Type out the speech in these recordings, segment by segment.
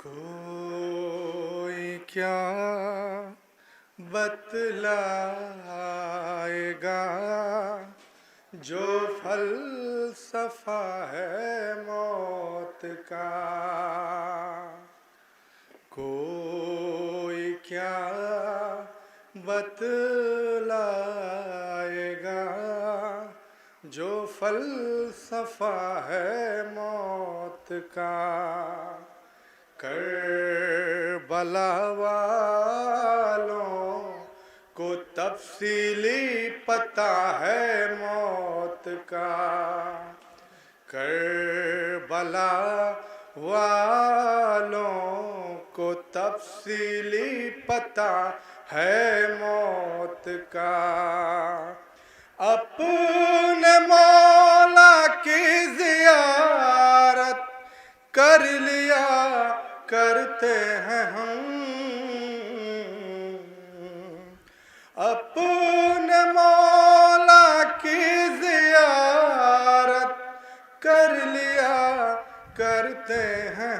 کوئی کیا بتلائے گا جو فلسفہ ہے موت کا؟ کوئی کیا بتلائے گا جو فلسفہ ہے موت کا؟ کربلا والوں کو تفصیلی پتہ ہے موت کا۔ کربلا والوں کو تفصیلی پتہ ہے موت کا۔ اپنے مولا کی زیارت کر لیا کرتے ہیں ہم، اپنے مولا کی زیارت کر لیا کرتے ہیں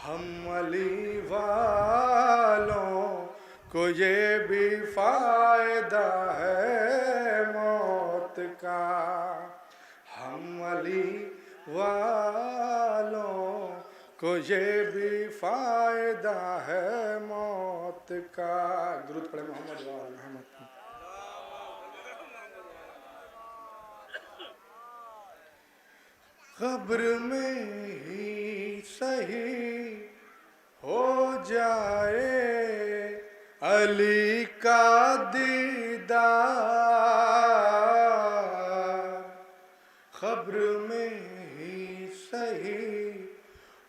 ہم علی والوں کو یہ بھی فائدہ ہے موت کا۔ ہم علی والوں کو یہ بھی فائدہ ہے موت کا۔ درود پڑھیں محمد و آل محمد۔ قبر میں ہی صحیح ہو جائے علی کا دیدار، قبر میں ہی صحیح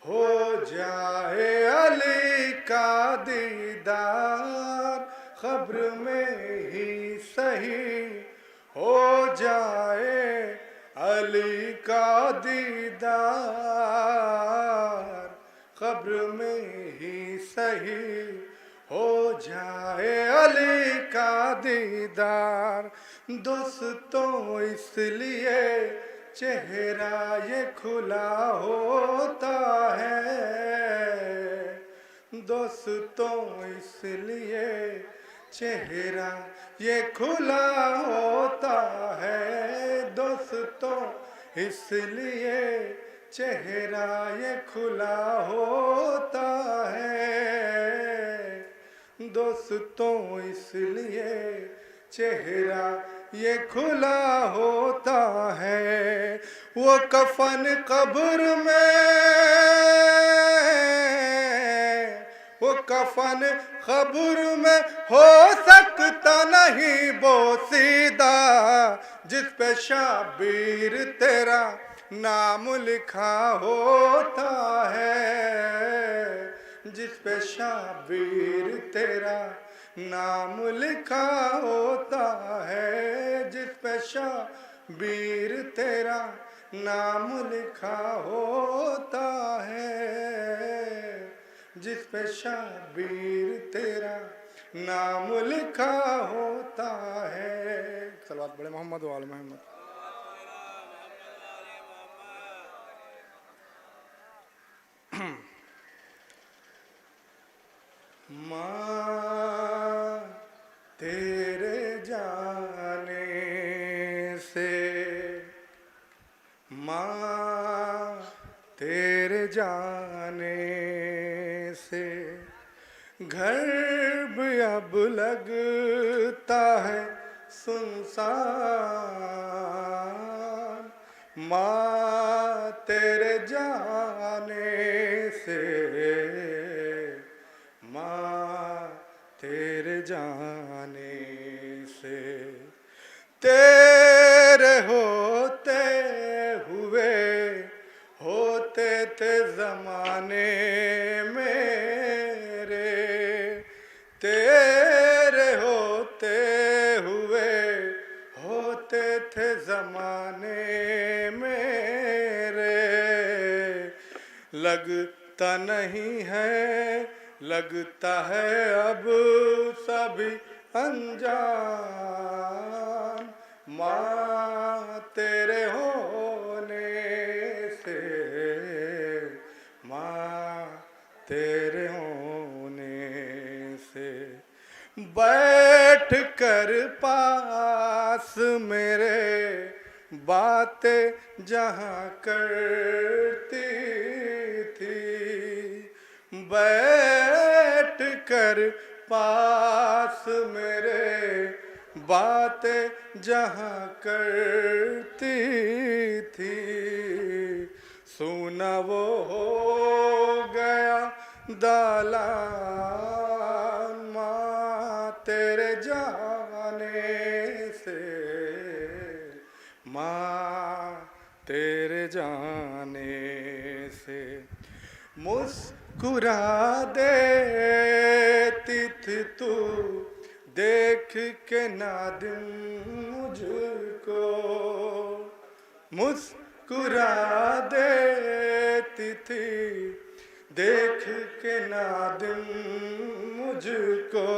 ہو جائے علی کا دیدار، قبر میں ہی صحیح ہو جائے علی کا دیدار، قبر میں ہی صحیح ہو جائے علی کا دیدار۔ دوستوں اس لیے چہرہ یہ کھلا ہوتا ہے، دوستوں اس لیے چہرہ یہ کھلا ہوتا ہے، دوستوں اس لیے چہرہ یہ کھلا ہوتا ہے، دوستوں اس لیے چہرہ یہ کھلا ہوتا ہے۔ وہ کفن قبر میں، وہ کفن قبر میں ہو سکتا نہیں بوسیدہ، جس پہ شبیر تیرا نام لکھا ہوتا ہے، جس پہ شبیر تیرا نام لکھا ہوتا ہے، جس پہ شبیر تیرا نام لکھا ہوتا ہے، جس پہ شبیر تیرا نام لکھا ہوتا ہے۔ صلوات بڑے محمد و آل محمد۔ ماں تیرے جانے سے، ماں تیرے جانے سے گھر بھی اب لگتا ہے سنسان، ماں تیرے جانے سے، ماں تیرے جانے سے، تیرے ہوتے ہوئے ہوتے تھے زمانے میرے، تیرے ہوتے ہوئے ہوتے تھے زمانے میرے، لگتا نہیں ہے، لگتا ہے اب سبھی انجان، ماں تیرے ہونے سے पास मेरे बातें जहाँ करती थी, बैठ कर पास मेरे बातें जहाँ करती थी, सुना वो हो गया दालान माँ तेरे जाने से, माँ तेरे जाने से। मुस्कुरा देती थी तू देख के नादिम मुझको, मुस्कुरा देती थी देख के नादिम मुझको,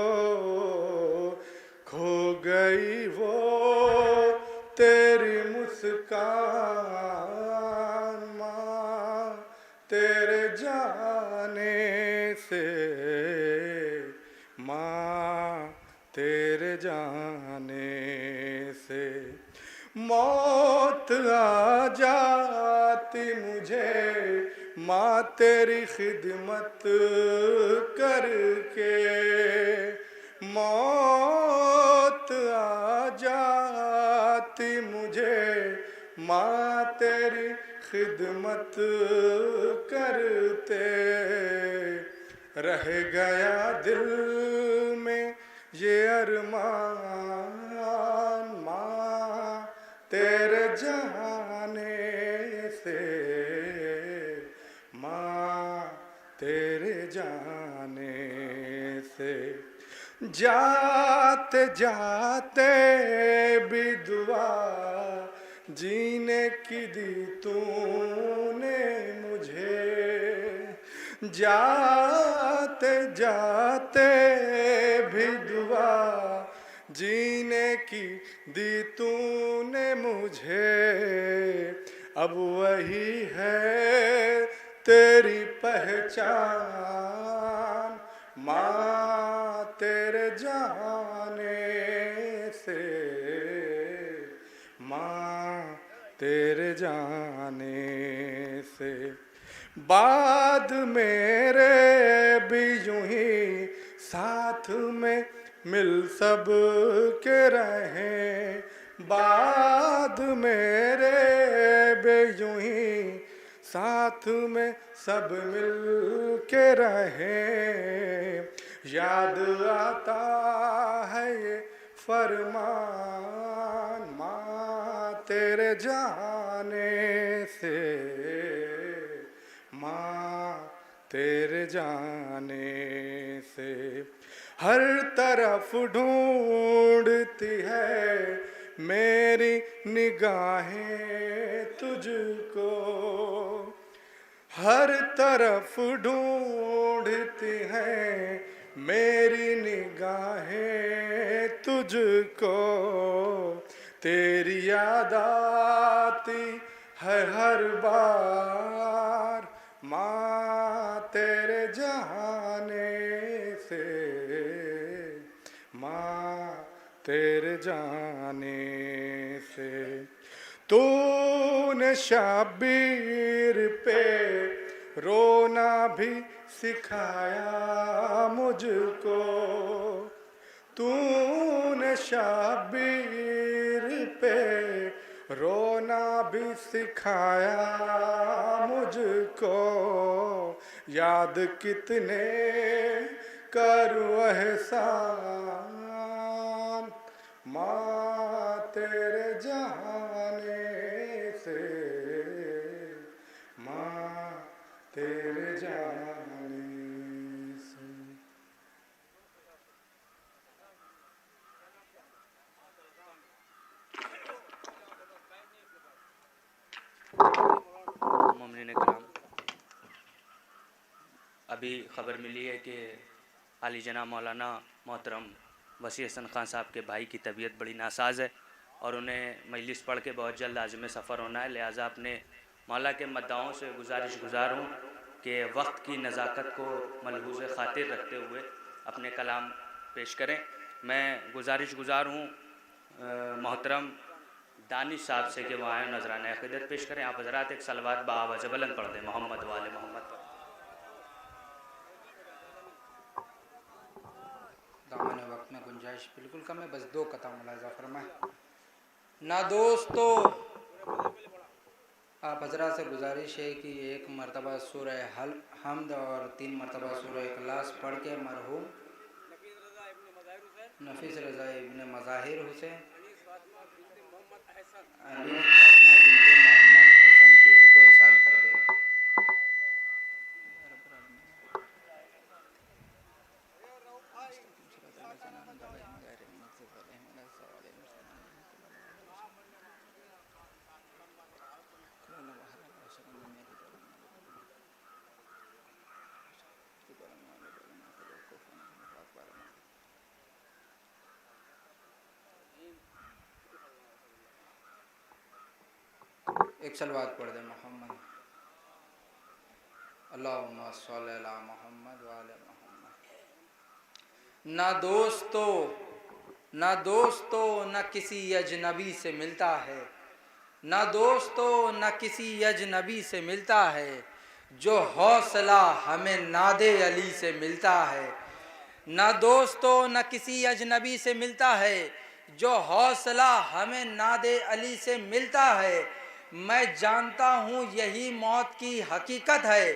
खो गई वो तेरी मुस्कान माँ तेरे जाने से, माँ तेरे जाने से। मौत आ जाती मुझे माँ तेरी खिदमत करके, मौत आ जाती मुझे माँ तेरी खिदमत करते, रह गया दिल में ये अरमान माँ तेरे जाने से, माँ तेरे जाने से। जाते जाते भी दुआ जीने की दी तूने मुझे, जाते जाते भी दुआ जीने की दी तूने मुझे, अब वही है तेरी पहचान माँ तेरे जाने से, माँ तेरे जाने से। बाद मेरे भी यूं ही साथ में मिल सब के रहें, बाद मेरे भी यूं ही साथ में सब मिल के रहें, याद आता है ये फरमान माँ तेरे जाने से, माँ तेरे जाने से। हर तरफ ढूंढती है मेरी निगाहें तुझको, हर तरफ ढूंढती हैं मेरी निगाहें तुझको, तेरी याद आती है हर बार माँ तेरे जाने से, माँ तेरे जाने से। तूने शबीर पे रोना भी सिखाया मुझको, तूने शबीर पे रोना भी सिखाया मुझको, याद कितने करूं एहसान माँ तेरे जाने से, माँ तेरे जाने से। मोमिनीन कराम, अभी ख़बर मिली है कि आली जनाब मौलाना मोहतरम वसी हसन ख़ान साहब के भाई की तबीयत बड़ी नासाज है और उन्हें मजलिस पढ़ के बहुत जल्द आज़म सफ़र होना है, लिहाजा अपने मौला के मद्दाओं से गुज़ार हूँ कि वक्त की नज़ाकत को मलहूज़ ख़ातिर रखते हुए अपने कलाम पेश करें। میں گزارش گزار ہوں محترم دانش صاحب سے کہ وہ آئیں نذرانہ عقیدت پیش کریں. آپ حضرات ایک صلوات بآواز بلند پڑھ دیں محمد والے محمد پر. دامن وقت میں گنجائش بالکل کم ہے, بس 2 قطع ملاحظہ فرمائیں. نہ دوستو, آپ حضرات سے گزارش ہے کہ 1 مرتبہ سورہ حمد اور 3 مرتبہ سورہ اخلاص پڑھ کے مرحوم نفیس رضا ابن مظاہر حسین علی فاطمہ بنت محمد احسن کی روح کو احسان کر دیں. ایک صلوات پڑھ دیں محمد. اللہم صلی علی محمد وعلی محمد. نہ دوستو نہ کسی اجنبی سے ملتا ہے, نہ دوستو نہ کسی اجنبی سے ملتا ہے جو حوصلہ ہمیں ناد علی سے ملتا ہے. نہ دوستو نہ کسی اجنبی سے ملتا ہے جو حوصلہ ہمیں ناد علی سے ملتا ہے. میں جانتا ہوں یہی موت کی حقیقت ہے,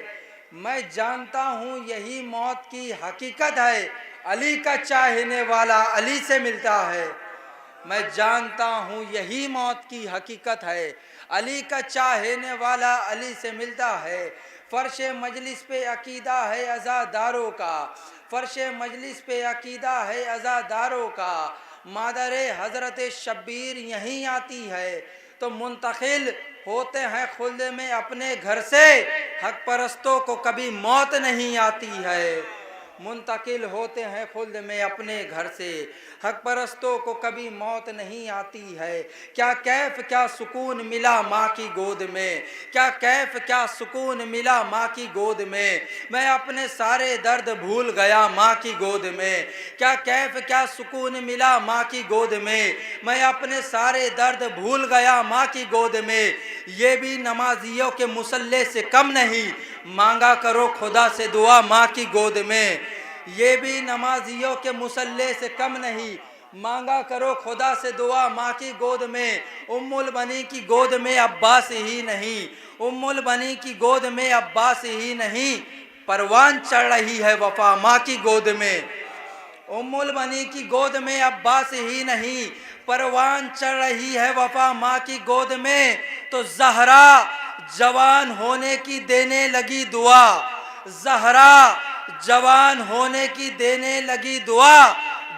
میں جانتا ہوں یہی موت کی حقیقت ہے. علی کا چاہنے والا علی سے ملتا ہے. میں جانتا ہوں یہی موت کی حقیقت ہے, علی کا چاہنے والا علی سے ملتا ہے. فرش مجلس پہ عقیدہ ہے عزاداروں کا, فرش مجلس پہ عقیدہ ہے عزاداروں کا. مادر حضرت شبیر یہیں آتی ہے تو منتقل ہوتے ہیں خلد میں اپنے گھر سے. حق پرستوں کو کبھی موت نہیں آتی ہے, منتقل ہوتے ہیں خلد میں اپنے گھر سے. حق پرستوں کو کبھی موت نہیں آتی ہے. کیا کیف کیا سکون ملا ماں کی گود میں, کیا کیف کیا سکون ملا ماں کی گود میں. میں اپنے سارے درد بھول گیا ماں کی گود میں. کیا کیف کیا سکون ملا ماں کی گود میں. میں اپنے سارے درد بھول گیا ماں کی گود میں. یہ بھی نمازیوں کے مصلی سے کم نہیں, مانگا کرو خدا سے دعا ماں کی گود میں. یہ بھی نمازیوں کے مصلی سے کم نہیں, مانگا کرو خدا سے دعا ماں کی گود میں. ام البنی کی گود میں عباس ہی نہیں, ام البنی کی گود میں عباس ہی نہیں, پروان چڑھ رہی ہے وفا ماں کی گود میں. ام البنی کی گود میں عباس ہی نہیں, پروان چڑھ رہی ہے وفا ماں کی گود میں. تو زہرا جوان ہونے کی دینے لگی دعا, زہرا جوان ہونے کی دینے لگی دعا,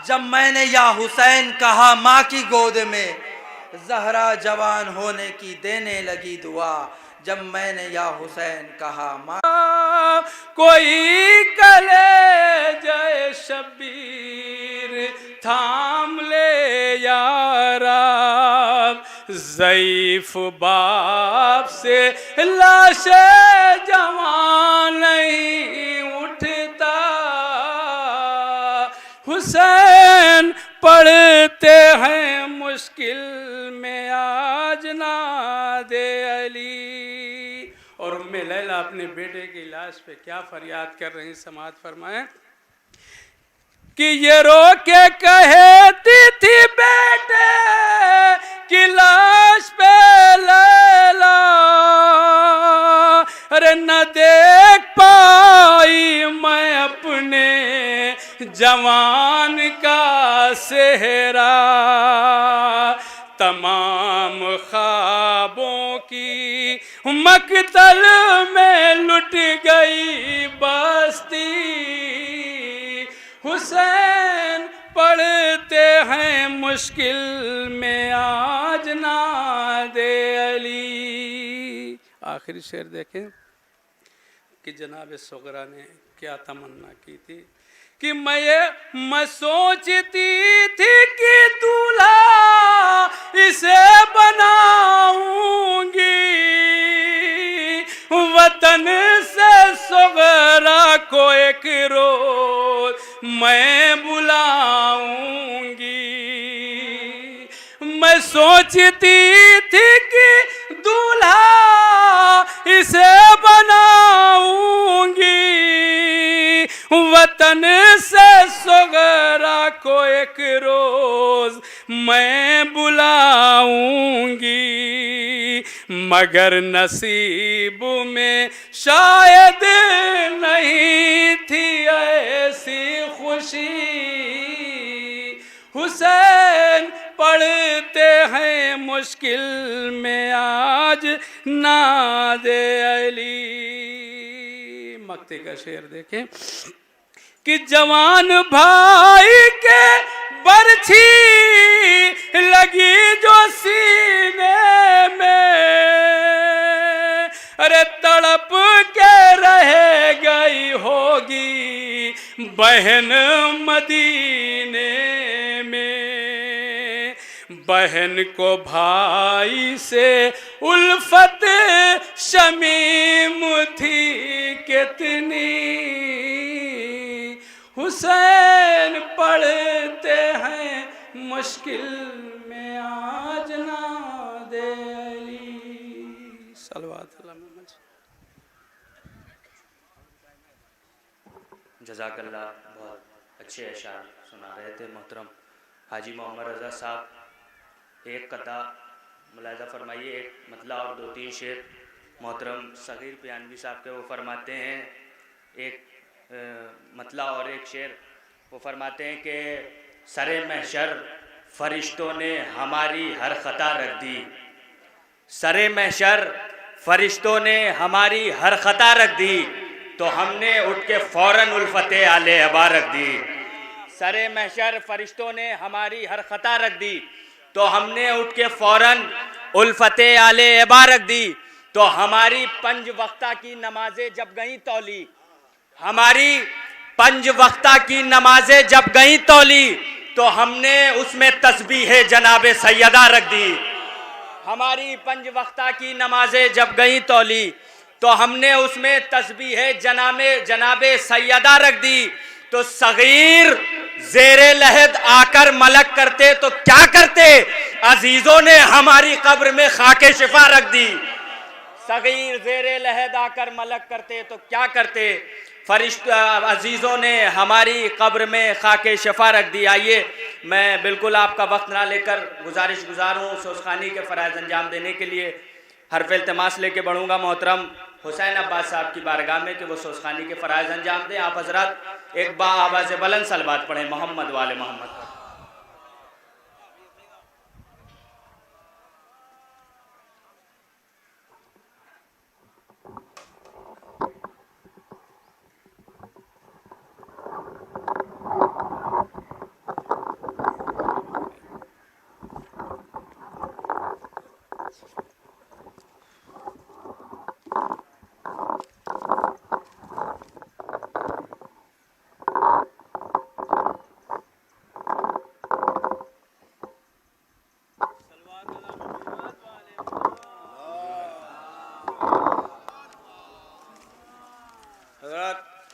جب میں نے یا حسین کہا ماں کی گود میں. زہرا جوان ہونے کی دینے لگی دعا, جب میں نے یا حسین کہا ماں. کوئی کلے جائے شبیر تھام لے یارا, ضعیف باپ سے لاش جوان نہیں اٹھتا. حسین پڑھتے ہیں مشکل میں آج ناد علی. اور ام لیلہ اپنے بیٹے کی لاش پہ کیا فریاد کر رہی, سماعت فرمائیں کہ یہ رو کے کہتی تھی بیٹے کی لاش پہ لیلہ, ارے نہ دیکھ پائی میں اپنے جوان کا صحرا. تمام خوابوں کی مقتل میں لٹ گئی بستی. حسین پڑھتے ہیں مشکل میں آج ناد علی. آخری شعر دیکھیں کہ جناب صغرا نے کیا تمنا کی تھی کہ میں سوچتی تھی کہ دولہا اسے بناؤں گی, وطن سے صغرا کو ایک روز میں بلاؤں सोचती थी कि दूल्हा इसे बनाऊंगी, वतन से सगरा को एक रोज मैं बुलाऊंगी, मगर नसीब में शायद नहीं थी ऐसी खुशी। हुसैन पढ़ते हैं मुश्किल में आज नादे अली। मक्ते का शेर देखें कि जवान भाई के बरछी लगी जो सीने में, अरे तड़प के रह गई होगी बहन मदीने में। बहन को भाई से उल्फत शमीम थी कितनी, हुसैन पढ़ते हैं मुश्किल में आज नादे अली। सलवात अल्लाह मोहम्मद। जज़ाकल्लाह, बहुत अच्छे अशार सुना रहे थे मोहतरम हाजी मोहम्मद रज़ा साहब। एक कथा मुलाहिज़ा फरमाइए, एक मतला और 2-3 शेर मोहतरम सगीर पियानवी साहब के वो फरमाते हैं। एक मतला और एक शेर वो फरमाते हैं कि सरे महशर फरिश्तों ने हमारी हर खता रख दी, सरे महशर फरिश्तों ने हमारी हर खता रख दी, तो हमने उठ के फ़ौरन उल्फते आले अबा रख दी। सरे महशर फरिश्तों ने हमारी हर खता रख दी, तो हमने उठ के फ़ौरन उल्फते आले अबा रख दी। तो हमारी 5 वक्ता की नमाजें जब गईं तौली, हमारी 5 वक्ता की नमाजें जब गईं तौली, तो हमने उसमें तस्बीह जनाबे सैयदा रख दी। हमारी 5 वक्ता की नमाजें जब गईं तौली, तो हमने उसमें तस्बीह जनाबे सैयदा रख दी। तो सगीर ज़ेरे लहद आकर मलक करते तो क्या करते, अजीजों ने हमारी कब्र में खाके शिफा रख दी। सगीर ज़ेरे लहद आकर मलक करते तो क्या करते, फरिश्ता अजीज़ों ने हमारी कब्र में खाके शफा रख दी। आइए मैं बिल्कुल आपका वक्त ना लेकर गुज़ार हूँ सोसखानी के फ़राइज़ अंजाम देने के लिए हर्फ इल्तिमास लेके बढ़ूँगा मोहतरम हुसैन अब्बास साहब की बारगाह में कि वो सोसखानी के फ़राइज़ अंजाम दें। आप हज़रात एक बा आवाज़ बुलंद सलवात पढ़ें मोहम्मद वाले मोहम्मद।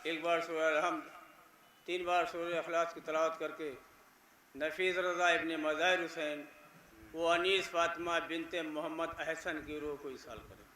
एक बार सूरह रहम 3 बार सूरह अखलास की तलावत करके नफीस रज़ा इब्ने मज़ाहिर हुसैन वो अनीस फातिमा बिनते मोहम्मद अहसन की रूह को इसाल करें।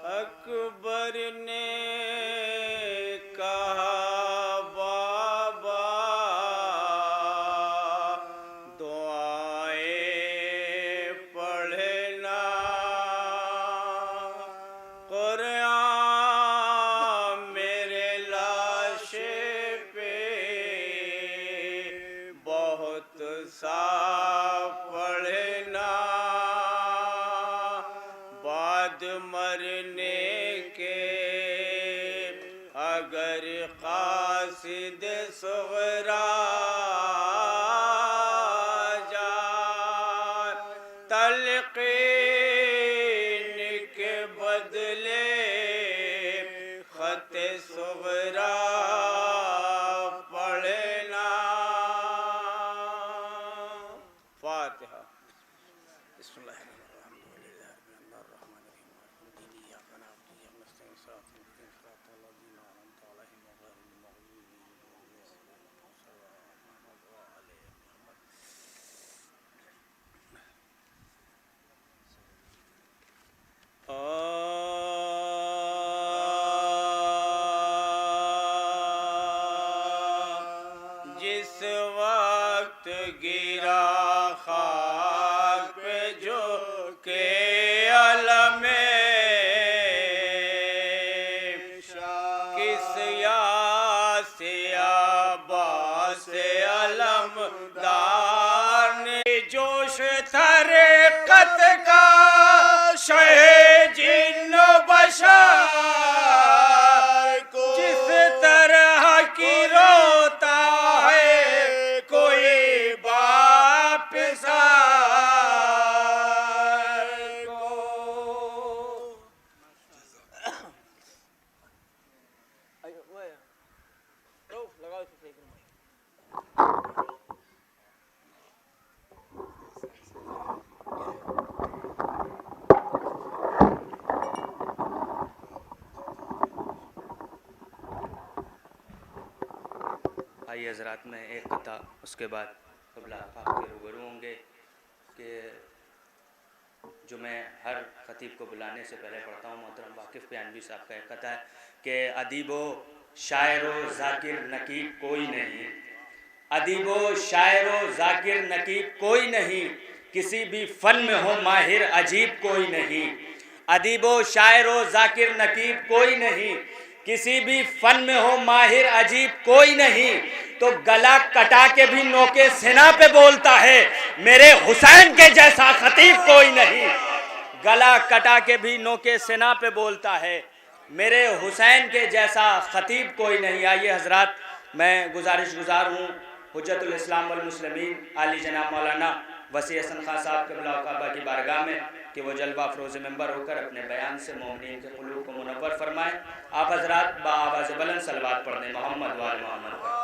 अकबर ने कहा बाबा दुआएं पढ़ना, कुरान मेरे مسجد صغرا جا تلقین کے بدلے خط صغرا پڑھنا. فاتحہ. بسم اللہ الرحمن الرحیم. الرحمن الرحیم مالک یوم الدین. ایاک نعبد و ایاک نستعین. صراط الذین انعمت علیہم غیر المغضوب جس وقت گرا خاک پہ جو کہ علم کس یا سے عباس علم دار نے جوش طریقت کا شہ جن و بشر جس طرح کی روتا ہے کوئی باپ سار کو. آئیے حضرات میں ایک قطع اس کے بعد قبلہ آفاق کے روبرو ہوں گے کہ جو میں ہر خطیب کو بلانے سے پہلے پڑھتا ہوں. محترم واقف پیانوی صاحب کا ایک قطع ہے کہ ادیب و شاعر و ذاکر نقیب کوئی نہیں. ادیب و شاعر و ذاکر نقیب کوئی نہیں. کسی بھی فن میں ہو ماہر عجیب کوئی نہیں. ادیب و شاعر و ذاکر نقیب کوئی نہیں. کسی بھی فن میں ہو ماہر عجیب کوئی نہیں. تو گلا کٹا کے بھی نوکے سنا پہ بولتا ہے میرے حسین کے جیسا خطیب کوئی نہیں. گلا کٹا کے بھی نوکے سنا پہ بولتا ہے میرے حسین کے جیسا خطیب کوئی نہیں. آئیے حضرات میں گزارش گزار ہوں حجت الاسلام والمسلمین عالی جناب مولانا وسیع حسن خان صاحب قبلہ و کعبہ کی بارگاہ میں کہ وہ جلوہ افروز ممبر ہو کر اپنے بیان سے مومنین کے قلوب کو منور فرمائیں. آپ حضرات با آواز بلند صلوات پڑھ دیں محمد وآل محمد کا.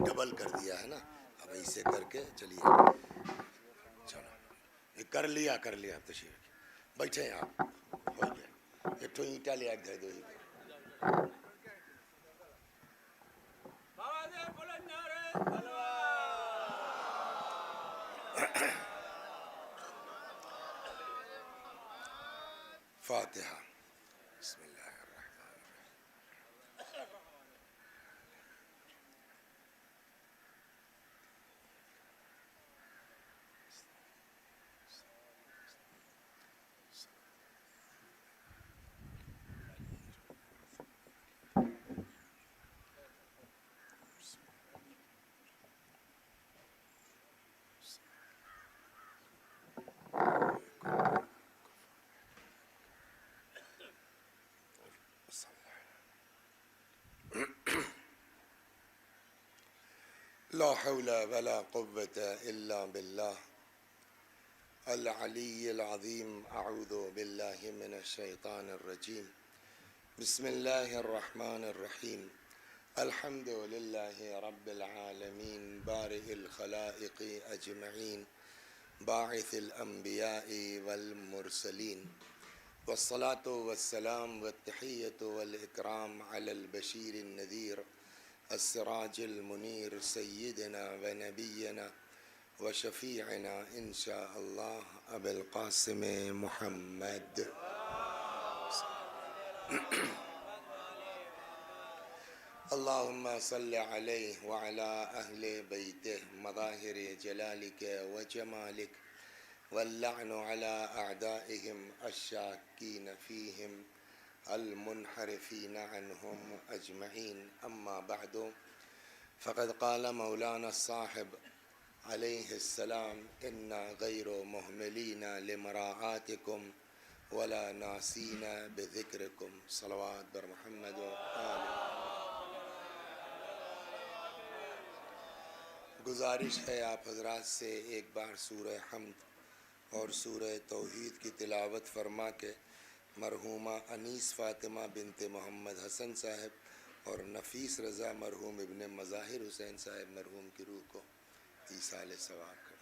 ڈبل کر دیا ہے نا. اب ایسے کر کے چلیے چلو کر لیا تشریف بیٹھے ہیں آپ. ہو گیا ایک تو اینٹا لے آئے دو ہی. فاتحہ. بسم اللہ الرحمن الرحیم. لا حول ولا قوة إلا بالله العلي العظيم. أعوذ بالله من الشيطان الرجيم. بسم الله الرحمن الرحيم. الحمد لله رب العالمين بارئ الخلائق أجمعين باعث الأنبياء والمرسلين والصلاة والسلام والتحية والإكرام على البشير النذير السراج المنیر سیدنا و نبینا و شفیعنا انشاءاللہ ابی القاسم محمد. اللہم صل علیہ وعلی اہل بیتہ مظاہر جلالک و جمالک واللعن علی اعدائہم الشاکین فیہم المنحرفین عنہم اجمعین. اما بعد فقد قال مولانا الصاحب علیہ السلام انا غیر مہملین لمراعاتکم ولا ناسین بذکرکم. صلوات بر محمد و آلہ. گزارش ہے آپ حضرات سے ایک بار سورہ حمد اور سورہ توحید کی تلاوت فرما کے مرحومہ انیس فاطمہ بنت محمد حسن صاحب اور نفیس رضا مرحوم ابن مظاہر حسین صاحب مرحوم کی روح کو ایصال ثواب کریں.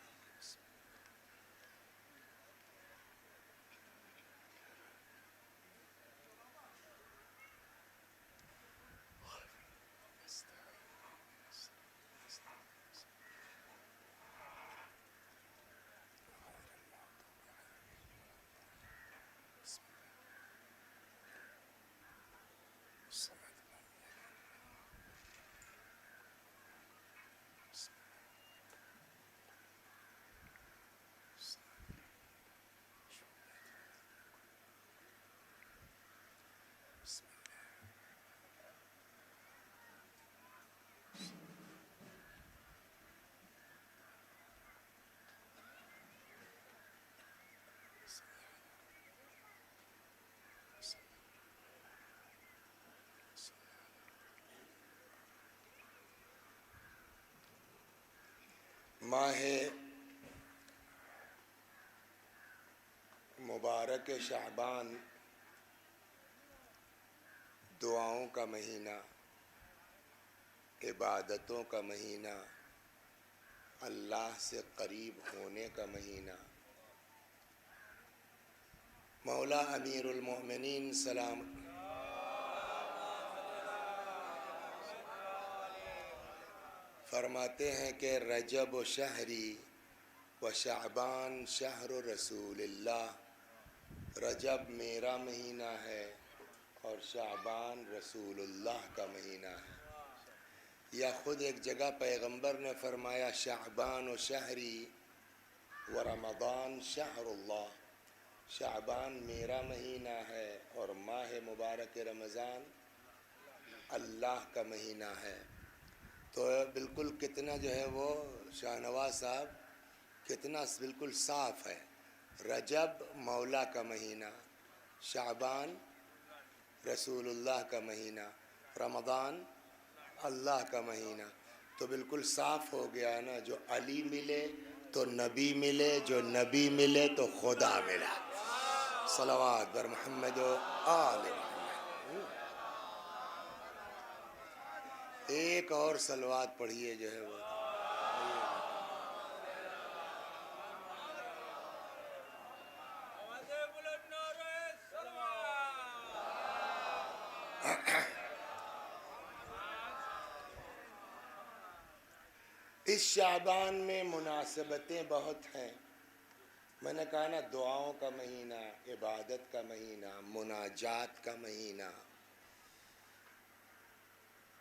ماہ مبارک شعبان دعاؤں کا مہینہ، عبادتوں کا مہینہ، اللہ سے قریب ہونے کا مہینہ. مولا امیر المومنین سلام فرماتے ہیں کہ رجب و شہری و شعبان شہر رسول اللہ. رجب میرا مہینہ ہے اور شعبان رسول اللہ کا مہینہ ہے. یا خود ایک جگہ پیغمبر نے فرمایا شعبان و شہری و رمضان شہر اللہ. شعبان میرا مہینہ ہے اور ماہ مبارک رمضان اللہ کا مہینہ ہے. تو بالکل کتنا جو ہے وہ شاہ نواز صاحب کتنا بالکل صاف ہے. رجب مولا کا مہینہ، شعبان رسول اللہ کا مہینہ، رمضان اللہ کا مہینہ. تو بالکل صاف ہو گیا نا. جو علی ملے تو نبی ملے، جو نبی ملے تو خدا ملا. صلوات بر محمد و آل محمد. ایک اور صلوات پڑھیے جو ہے وہ اس شعبان میں مناسبتیں بہت ہیں. میں نے کہا نا دعاؤں کا مہینہ، عبادت کا مہینہ، مناجات کا مہینہ.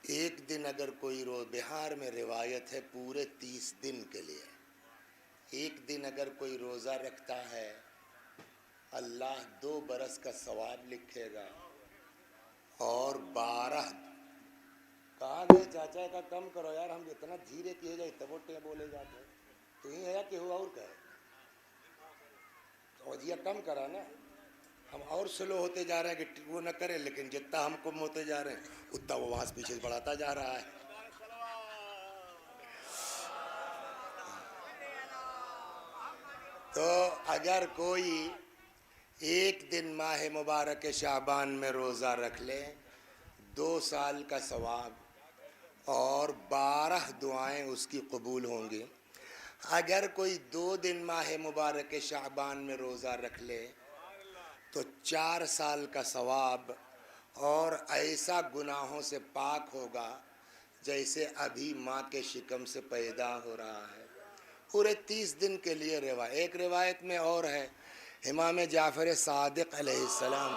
ایک دن اگر کوئی بہار میں روایت ہے پورے 30 دن کے لیے ایک دن اگر کوئی روزہ رکھتا ہے اللہ 2 برس کا ثواب لکھے گا. اور 12 کہاں گئے چاچا کا کم کرو یار، ہم اتنا دھیرے کیے جائے تبوٹے بولے جاتے ہیں. تو ہی ہے کہ ہوا اور کہے تو جی کم کرا نا. ہم اور سلو ہوتے جا رہے ہیں کہ وہ نہ کرے، لیکن جتنا ہم کم ہوتے جا رہے ہیں اتنا وہ وہاں سے پیچھے بڑھاتا جا رہا ہے. تو اگر کوئی ایک دن ماہ مبارک شعبان میں روزہ رکھ لے 2 سال کا ثواب اور 12 دعائیں اس کی قبول ہوں گی. اگر کوئی 2 دن ماہ مبارک شعبان میں روزہ رکھ لے تو 4 سال کا ثواب اور ایسا گناہوں سے پاک ہوگا جیسے ابھی ماں کے شکم سے پیدا ہو رہا ہے. پورے 30 دن کے لیے ایک روایت میں اور ہے، امام جعفر صادق علیہ السلام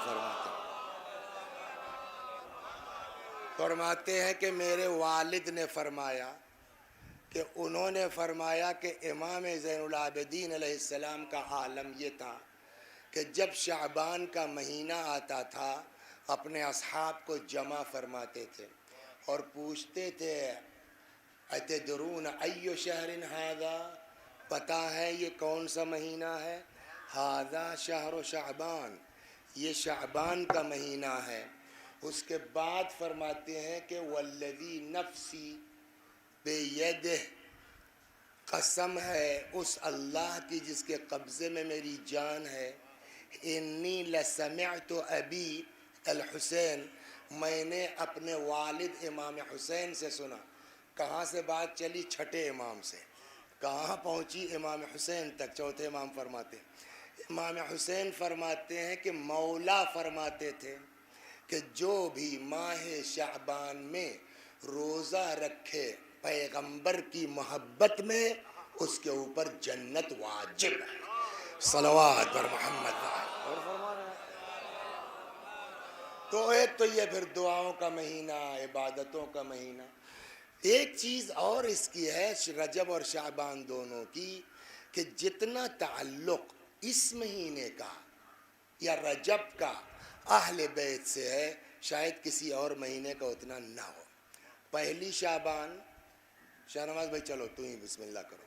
فرماتے ہیں کہ میرے والد نے فرمایا کہ انہوں نے فرمایا کہ امام زین العابدین علیہ السلام کا عالم یہ تھا کہ جب شعبان کا مہینہ آتا تھا اپنے اصحاب کو جمع فرماتے تھے اور پوچھتے تھے اتدرون ای شہر ھذا، پتہ ہے یہ کون سا مہینہ ہے؟ ھذا شہر شعبان، یہ شعبان کا مہینہ ہے. اس کے بعد فرماتے ہیں کہ والذی نفسی بیدہ، قسم ہے اس اللہ کی جس کے قبضے میں میری جان ہے، انی لسمعت ابی الحسین، میں نے اپنے والد امام حسین سے سنا. کہاں سے بات چلی؟ چھٹے امام سے کہاں پہنچی؟ امام حسین تک. چوتھے امام فرماتے ہیں، امام حسین فرماتے ہیں کہ مولا فرماتے تھے کہ جو بھی ماہ شعبان میں روزہ رکھے پیغمبر کی محبت میں، اس کے اوپر جنت واجب ہے. صلوات بر محمد. اور فرما رہے ہیں تو ایک تو یہ پھر دعاؤں کا مہینہ، عبادتوں کا مہینہ. ایک چیز اور اس کی ہے رجب اور شعبان دونوں کی، کہ جتنا تعلق اس مہینے کا یا رجب کا اہل بیت سے ہے شاید کسی اور مہینے کا اتنا نہ ہو. پہلی شعبان، شاہ نواز بھائی چلو تو ہی بسم اللہ کرو.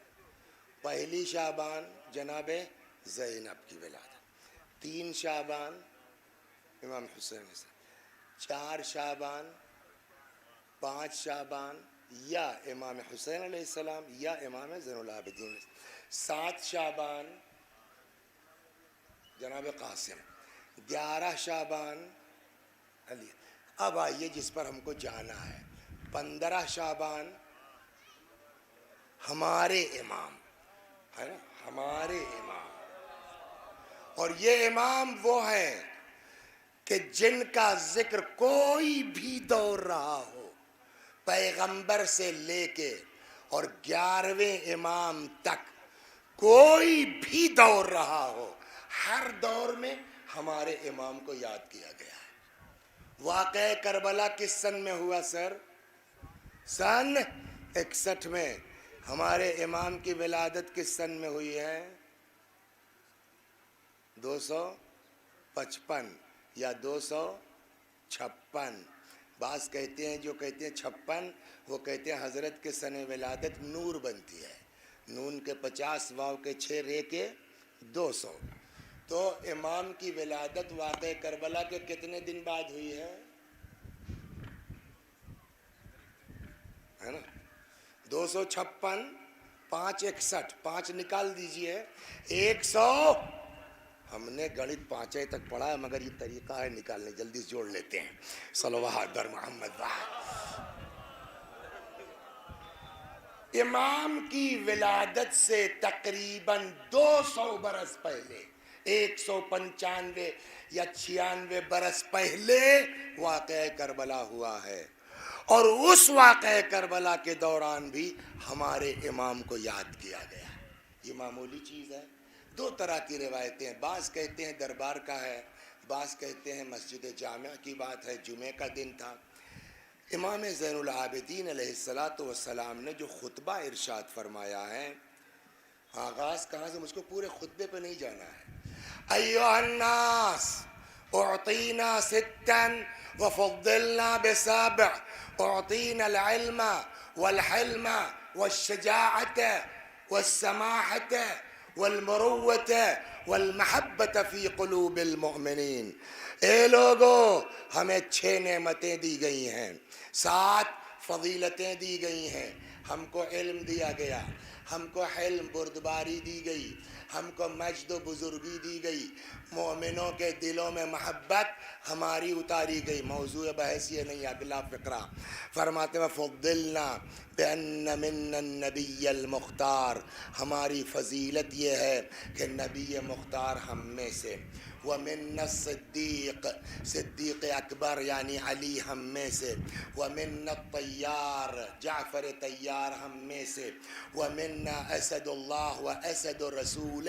پہلی شعبان جناب زینب کی ولادت، 3 شعبان امام حسین، 4 شعبان، 5 شعبان یا امام حسین علیہ السلام یا امام زین العابدین، 7 شعبان جناب قاسم، 11 شعبان علی. اب آئیے جس پر ہم کو جانا ہے، 15 شعبان ہمارے امام ہے نا، ہمارے امام. اور یہ امام وہ ہیں کہ جن کا ذکر کوئی بھی دور رہا ہو، پیغمبر سے لے کے اور 11ویں امام تک کوئی بھی دور رہا ہو، ہر دور میں ہمارے امام کو یاد کیا گیا ہے. واقعہ کربلا کس سن میں ہوا سر؟ سن 61 میں. ہمارے امام کی ولادت کس سن میں ہوئی ہے؟ 255 یا 256. بعض کہتے ہیں، جو کہتے ہیں 56، وہ کہتے ہیں حضرت کے سن ولادت نور بنتی ہے، نون کے 50 واو کے 6 رے کے 200. تو امام کی ولادت واقع کربلا کے کتنے دن بعد ہوئی ہے نا؟ 256، 5 61، 5 نکال دیجئے 100. ہم نے گणت 5 تک پڑھا ہے مگر یہ طریقہ ہے نکالنے، جلدی جوڑ لیتے ہیں. صلوات بر محمد. امام کی ولادت سے تقریباً 200 برس پہلے، 195 یا 96 برس پہلے واقعہ کربلا ہوا ہے. اور اس واقعہ کربلا کے دوران بھی ہمارے امام کو یاد کیا گیا. یہ معمولی چیز ہے. 2 طرح کی روایتیں ہیں، بعض کہتے ہیں دربار کا ہے، بعض کہتے ہیں مسجد جامع کی بات ہے، جمعہ کا دن تھا. امام زین العابدین علیہ السلام نے جو خطبہ ارشاد فرمایا ہے، آغاز کہاں سے؟ مجھ کو پورے خطبے پہ نہیں جانا ہے. ایھا الناس اعطینا 6 وفضلنا ب7، اعطینا العلم والحلم والشجاعة والسماحة والمروة والمحبة في قلوب المؤمنین. اے لوگو، ہمیں 6 نعمتیں دی گئی ہیں، 7 فضیلتیں دی گئی ہیں. ہم کو علم دیا گیا، ہم کو حلم بردباری دی گئی، ہم کو مجد و بزرگی دی گئی، مومنوں کے دلوں میں محبت ہماری اتاری گئی. موضوع بحث یہ نہیں، اگلا فقرہ فرماتے ہیں فضلنا بأن منا النبی المختار، ہماری فضیلت یہ ہے کہ نبی مختار ہم میں سے، व मिन्ना सिद्दीक, सिद्दीक अकबर यानी अली हम में से, व मिन्ना तैयार, जाफ़र तैयार हम में से, व मिन्ना असदुल्लाह व असद रसूल,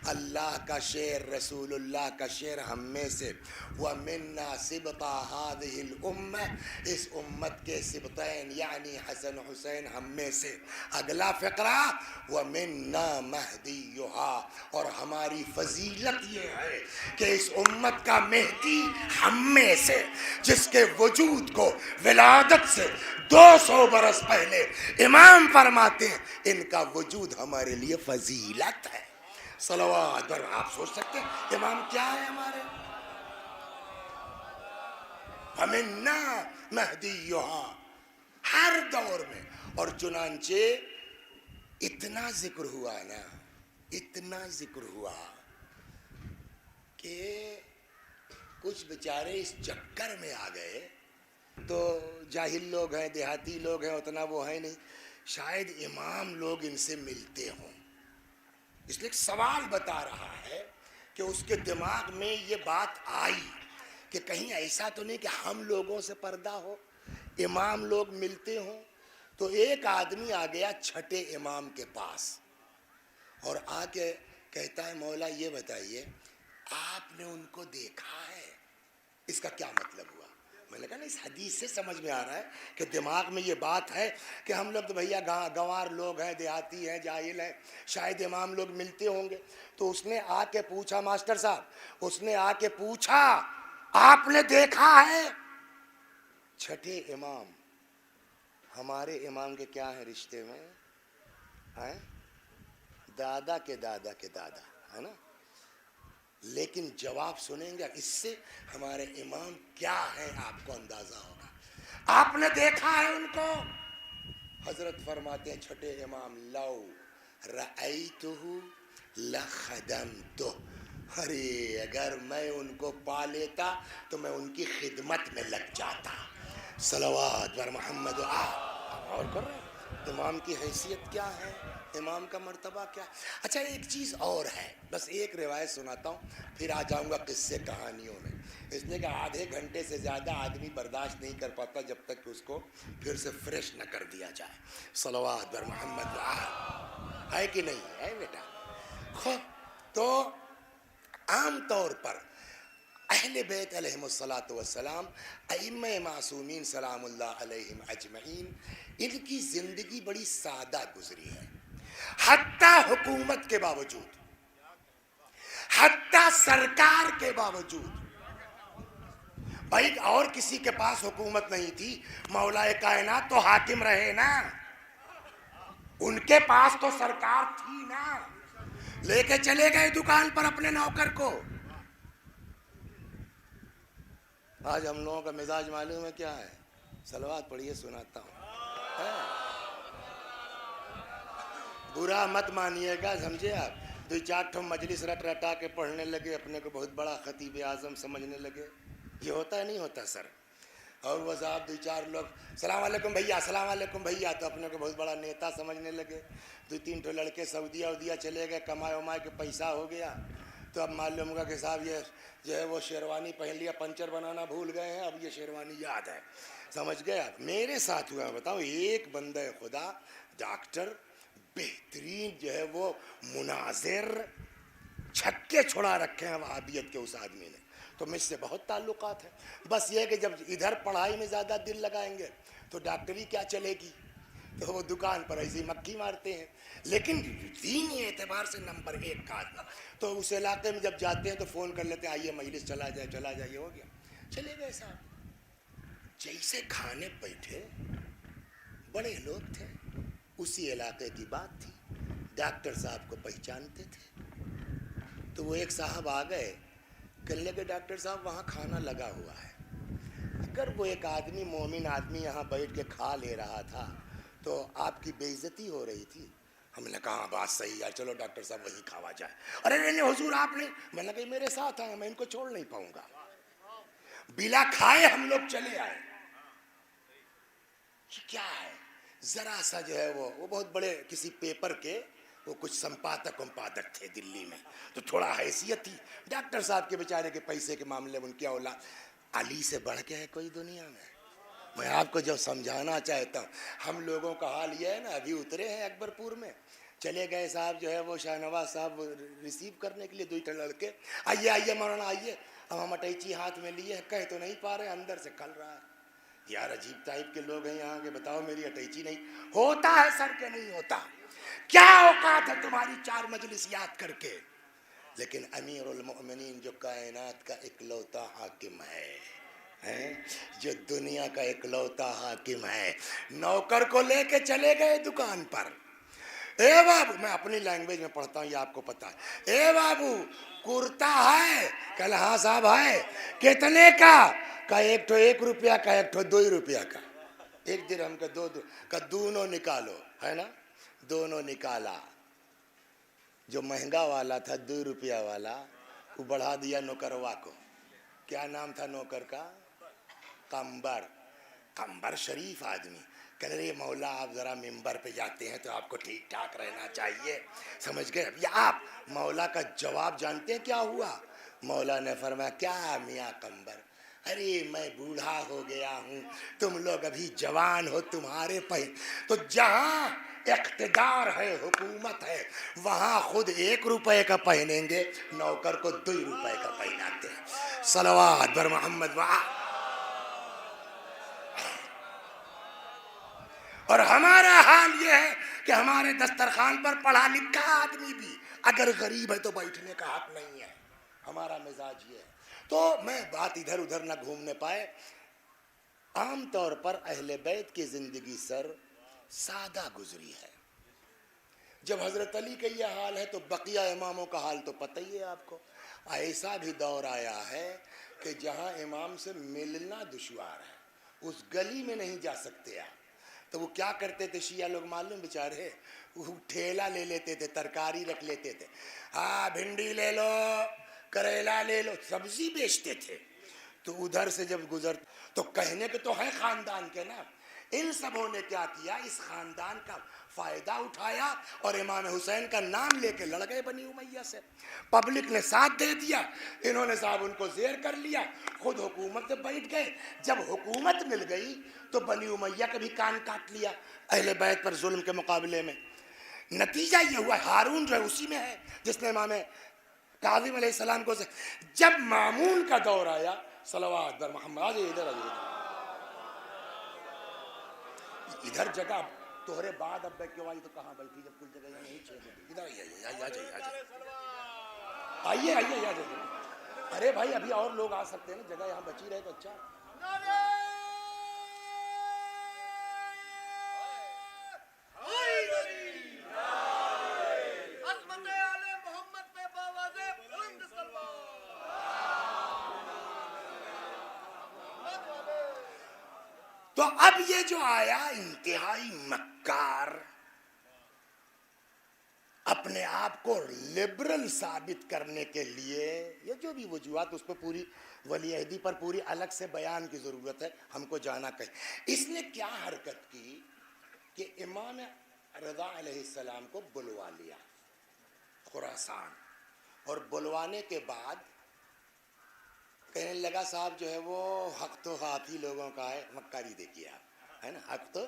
अल्लाह का शेर रसूलुल्लाह का शेर हम में से, व मिन्ना सिबता हादिहिल उम्मा, इस उम्मत के सिबतैन यानी हसन हुसैन हम में से। अगला फ़िक्रा, व मिन्ना महदीयुहा, और हमारी फजीलत ये है कि इस उम्मत का मेहदी हम में से, जिसके वजूद को विलादत से 200 बरस पहले इमाम फरमाते हैं, इनका वजूद हमारे लिए फजीलत है। सलवात पर आप सोच सकते हैं इमाम क्या है हमारे। हमिन्ना महदीयुहा, हर दौर में। और चुनांचे इतना जिक्र हुआ ना, इतना जिक्र हुआ कि कुछ बेचारे इस चक्कर में आ गए, तो जाहिल लोग हैं, देहाती लोग हैं, उतना वो है नहीं, शायद इमाम लोग इनसे मिलते हों, इसलिए एक सवाल बता रहा है कि उसके दिमाग में ये बात आई कि कहीं ऐसा तो नहीं कि हम लोगों से पर्दा हो, इमाम लोग मिलते हों। तो एक आदमी आ गया छठे इमाम के पास और आके कहता है, मौला ये बताइए आपने उनको देखा है, इसका क्या मतलब हुआ? मैंने कहा ना, इस हदीस से समझ में आ रहा है कि दिमाग में ये बात है कि हम लोग तो भैया गंवार लोग हैं, देहाती हैं, जाहिल हैं, शायद इमाम लोग मिलते होंगे। तो उसने आके पूछा, मास्टर साहब, उसने आके पूछा आपने देखा है? छठे इमाम हमारे इमाम के क्या है रिश्ते में, हैं? दादा के दादा के दादा, है ना? लेकिन जवाब सुनेंगे, इससे हमारे इमाम क्या है आपको अंदाजा होगा। आपने देखा है उनको? हजरत फरमाते हैं छठे इमाम, लौ रअयतुहु लखदमतु, अरे अगर मैं उनको पा लेता तो मैं उनकी खिदमत में लग जाता। सलवात बर मोहम्मद। और कर रहे इमाम की हैसियत क्या है, इमाम का मर्तबा क्या। अच्छा एक चीज़ और है, बस एक रिवायत सुनाता हूँ, फिर आ जाऊँगा किस्से कहानियों में, इसलिए कि आधे घंटे से ज़्यादा आदमी बर्दाश्त नहीं कर पाता जब तक कि उसको फिर से फ्रेश न कर दिया जाए। सलवात बर मोहम्मद। है कि नहीं है बेटा? खूब। तो आम तौर पर अहले बैत अलैहिमुस्सलातु वस्सलाम, अइम्मा मासूमीन सलामुल्लाह अलैहिम अजमईन, इनकी ज़िंदगी बड़ी सादा गुजरी है, हत्ता हुकूमत के बावजूद, हत्ता सरकार के बावजूद। भाई और किसी के पास हुकूमत नहीं थी, मौलाए कायनात तो हाकिम रहे ना, उनके पास तो सरकार थी ना, लेके चले गए दुकान पर अपने नौकर को। आज हम लोगों का मिजाज मालूम है क्या है? सलवात पढ़िए, सुनाता हूँ। बुरा मत मानिएगा, समझे आप? 2-4 ठो मजलिस रट रटा के पढ़ने लगे, अपने को बहुत बड़ा खतीब आजम समझने लगे। ये होता है नहीं होता सर? और वो साहब 2-4 लोग सलाम वालेकुम भैया, सलाम वालेकुम भैया, तो अपने को बहुत बड़ा नेता समझने लगे। 2-3 ठो लड़के सऊदिया उदिया चले गए, कमाए उमाए के पैसा हो गया, तो अब मालूम होगा कि साहब ये जो है वो शेरवानी पहन लिया, पंचर बनाना भूल गए हैं, अब ये शेरवानी याद है। समझ गए आप? मेरे साथ हुआ, बताओ, एक बंदे खुदा डॉक्टर, बेहतरीन जो है वो मुनाजिर, छक्के छुड़ा रखे हैं वहाबियत के उस आदमी ने, तो मुझसे बहुत ताल्लुकात है। बस ये कि जब इधर पढ़ाई में ज़्यादा दिल लगाएंगे तो डॉक्टरी क्या चलेगी, तो वो दुकान पर ऐसे ही मक्खी मारते हैं। लेकिन दीनी एतबार से नंबर 1 का आदमी, तो उस इलाके में जब जाते हैं तो फ़ोन कर लेते हैं, आइए मजलिस चला जाए, चला जाइए, हो गया, चले गए साहब। जैसे खाने बैठे, बड़े लोग थे, उसी इलाके की बात थी, डॉक्टर साहब को पहचानते थे। तो वो एक साहब आ गए, कहने लगे डॉक्टर साहब वहाँ खाना लगा हुआ है, अगर वो एक आदमी, मोमिन आदमी यहाँ बैठ के खा ले रहा था तो आपकी बेइज्जती हो रही थी। हमने कहा बात सही है, चलो डॉक्टर साहब वहीं खावा जाए। अरे नहीं हुजूर आप नहीं, मैंने कहा मेरे साथ आए, मैं इनको छोड़ नहीं पाऊंगा। बिला खाए हम लोग चले आए। क्या है, जरा सा जो है वो बहुत बड़े किसी पेपर के वो कुछ संपादक थे दिल्ली में, तो थोड़ा हैसियत थी। डॉक्टर साहब के बेचारे के पैसे के मामले में उनकी औलाद, अली से बढ़ के है कोई दुनिया में? मैं आपको जब समझाना चाहता हूँ, हम लोगों का हाल ये है ना, अभी उतरे हैं अकबरपुर में, चले गए साहब जो है वो शाहनवाज साहब रिसीव करने के लिए, 2 लड़के, आइए आइए मौलाना आइए, अब हम अटैची हाथ में लिए, कह तो नहीं पा रहे, अंदर से खल रहा है। यार अजीब टाइप के लोग हैं यहाँ के, बताओ मेरी अटैची नहीं होता है सर के नहीं होता, क्या औकात है तुम्हारी 4 मजलिस याद करके? लेकिन अमीरुल मोमिनीन जो कायनात का इकलौता हाकिम है, जो दुनिया का इकलौता हाकिम है, नौकर को लेके चले गए दुकान पर, ए बाबू, मैं अपनी लैंग्वेज में पढ़ता हूँ ये आपको पता है, ए बाबू कुर्ता है? कल हाँ साहब है। कितने का? का 1 रुपया का, 2 रुपया का, 1 दिरहम का 2 का, दोनों निकालो, है ना? दोनों निकाला। जो महंगा वाला था 2 रुपया वाला, वो बढ़ा दिया नौकरवा को। क्या नाम था नौकर का? कंबर। कंबर शरीफ आदमी। कह रहे मौला आप ज़रा मिंबर पे जाते हैं तो आपको ठीक ठाक रहना चाहिए, समझ गए? अब आप मौला का जवाब जानते हैं क्या हुआ? मौला ने फरमाया, क्या मियाँ कंबर, अरे मैं बूढ़ा हो गया हूँ, तुम लोग अभी जवान हो, तुम्हारे पे तो जहाँ इख्तिदार है, हुकूमत है, वहाँ खुद 1 रुपए का पहनेंगे, नौकर को 2 रुपए का पहनाते हैं। सलवात बर मोहम्मद। वाह। और हमारा हाल ये है कि हमारे दस्तरखान पर पढ़ा लिखा आदमी भी अगर गरीब है तो बैठने का हक नहीं है। हमारा मिजाज ये है। तो मैं बात इधर उधर न घूमने पाए। आम तौर पर अहले बैत की जिंदगी सर सादा गुजरी है। जब हजरत अली का ये हाल है तो बकिया इमामों का हाल तो पता ही है आपको। ऐसा भी दौर आया है कि जहां इमाम से मिलना दुश्वार है, उस गली में नहीं जा सकते आप। तो वो क्या करते थे शिया लोग मालूम बेचारे, वो ठेला ले लेते थे, तरकारी रख लेते थे, हाँ भिंडी ले लो, करेला ले लो, सब्जी बेचते थे। तो उधर से जब गुजर तो कहने के तो है खानदान के ना, इन सबों ने क्या किया, इस खानदान का फायदा उठाया और इमाम हुसैन का नाम लेके लड़ गए बनी उमैया से। पब्लिक ने साथ दे दिया, इन्होंने साहब उनको जेर कर लिया, खुद हुकूमत में बैठ गए। जब हुकूमत मिल गई तो बनी उमैया का भी कान काट लिया अहले बैत पर जुल्म के मुकाबले में। नतीजा ये हुआ, हारून जो है उसी में है जिसने इमाम काज़िम अलैहिस्सलाम को से। जब मामून का दौर आया, सलवात बर मोहम्मद, आ जाइए इधर, इधर जगह तोहरे बाद अब मैं क्यों आई, तो कहाँ बैठी जब कुछ जगह नहीं चाहिए, इधर आइए आइए आ जाइए। अरे भाई अभी और लोग आ सकते हैं ना, जगह यहाँ बची रहे तो अच्छा। तो अब ये जो आया इंतहाई मक्कार, अपने आप को लिबरल साबित करने के लिए, ये जो भी वजूहात, उस पर पूरी वली अहदी पर पूरी अलग से बयान की ज़रूरत है, हमको जाना कहीं। इसने क्या हरकत की कि इमाम रज़ा अलैहिस्सलाम को बुलवा लिया खुरासान, और बुलवाने के बाद कहने लगा साहब जो है वो हक तो आप ही लोगों का है। मक्कारी देखिए आप, है ना, हक तो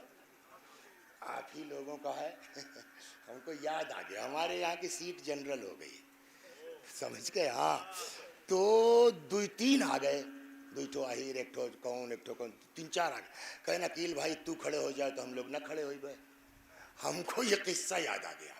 आप ही लोगों का है। हमको याद आ गया, हमारे यहाँ की सीट जनरल हो गई, समझ गए? हाँ, तो 2-3 आ गए, 2 ठो आहिर, 1 ठो कौन, 1 ठो कौन, 3-4 आ गए। कहे नकील भाई तू खड़े हो जाए तो हम लोग न खड़े हो गए। हमको ये किस्सा याद आ गया,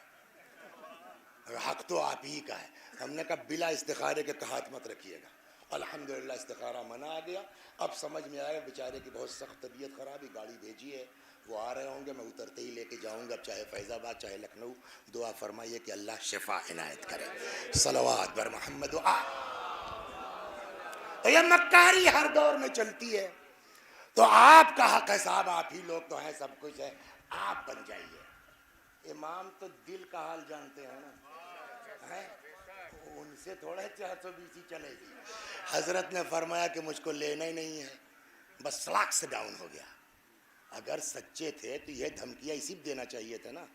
हक तो आप ही का है। हमने कहा बिला इस्तिखारे के हाथ मत रखिएगा। अल्हम्दुलिल्लाह इस्तिखारा मना आ गया। अब समझ में आया बेचारे की बहुत सख्त तबीयत ख़राब है, गाड़ी भेजी है, वो आ रहे होंगे, मैं उतरते ही लेके जाऊंगा, चाहे फैज़ाबाद चाहे लखनऊ। दुआ फरमाइए कि अल्लाह शिफा इनायत करे। सलवात बर मोहम्मद। तो ये मक्कारी हर दौर में चलती है। तो आपका हक है साहब, आप ही लोग तो हैं, सब कुछ है, आप बन जाइए। इमाम तो दिल का हाल जानते हैं ना, है? उनसे थोड़ा 420 चलेगी। हजरत ने फरमाया कि मुझको लेना ही नहीं है, बस सलाख से डाउन हो गया। अगर सच्चे थे तो यह धमकियां इसी देना चाहिए था ना।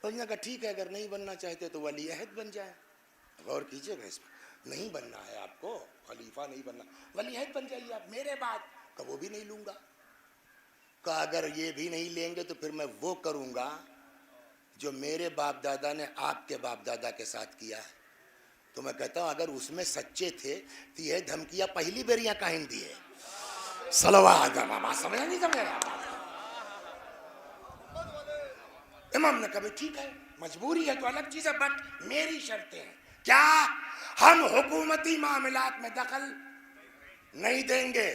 उसने कहा ठीक है, अगर नहीं बनना चाहते तो वली अहद बन जाए। गौर कीजिएगा इस पर, नहीं बनना है आपको, खलीफा नहीं बनना, वली अहद बन जाइए आप मेरे बाद। का वो भी नहीं लूँगा। कहा अगर ये भी नहीं लेंगे तो फिर मैं वो करूँगा जो मेरे बाप दादा ने आपके बाप दादा के साथ किया है। तो मैं कहता हूँ अगर उसमें सच्चे थे तो यह धमकियाँ पहली बार यहाँ काहे दी है? सलवात बाबा, समझा नहीं समझा? इमाम ने कहा ठीक है, मजबूरी है तो अलग चीज है, बट मेरी शर्तें हैं। क्या? हम हुकूमती मामलात में दखल नहीं देंगे,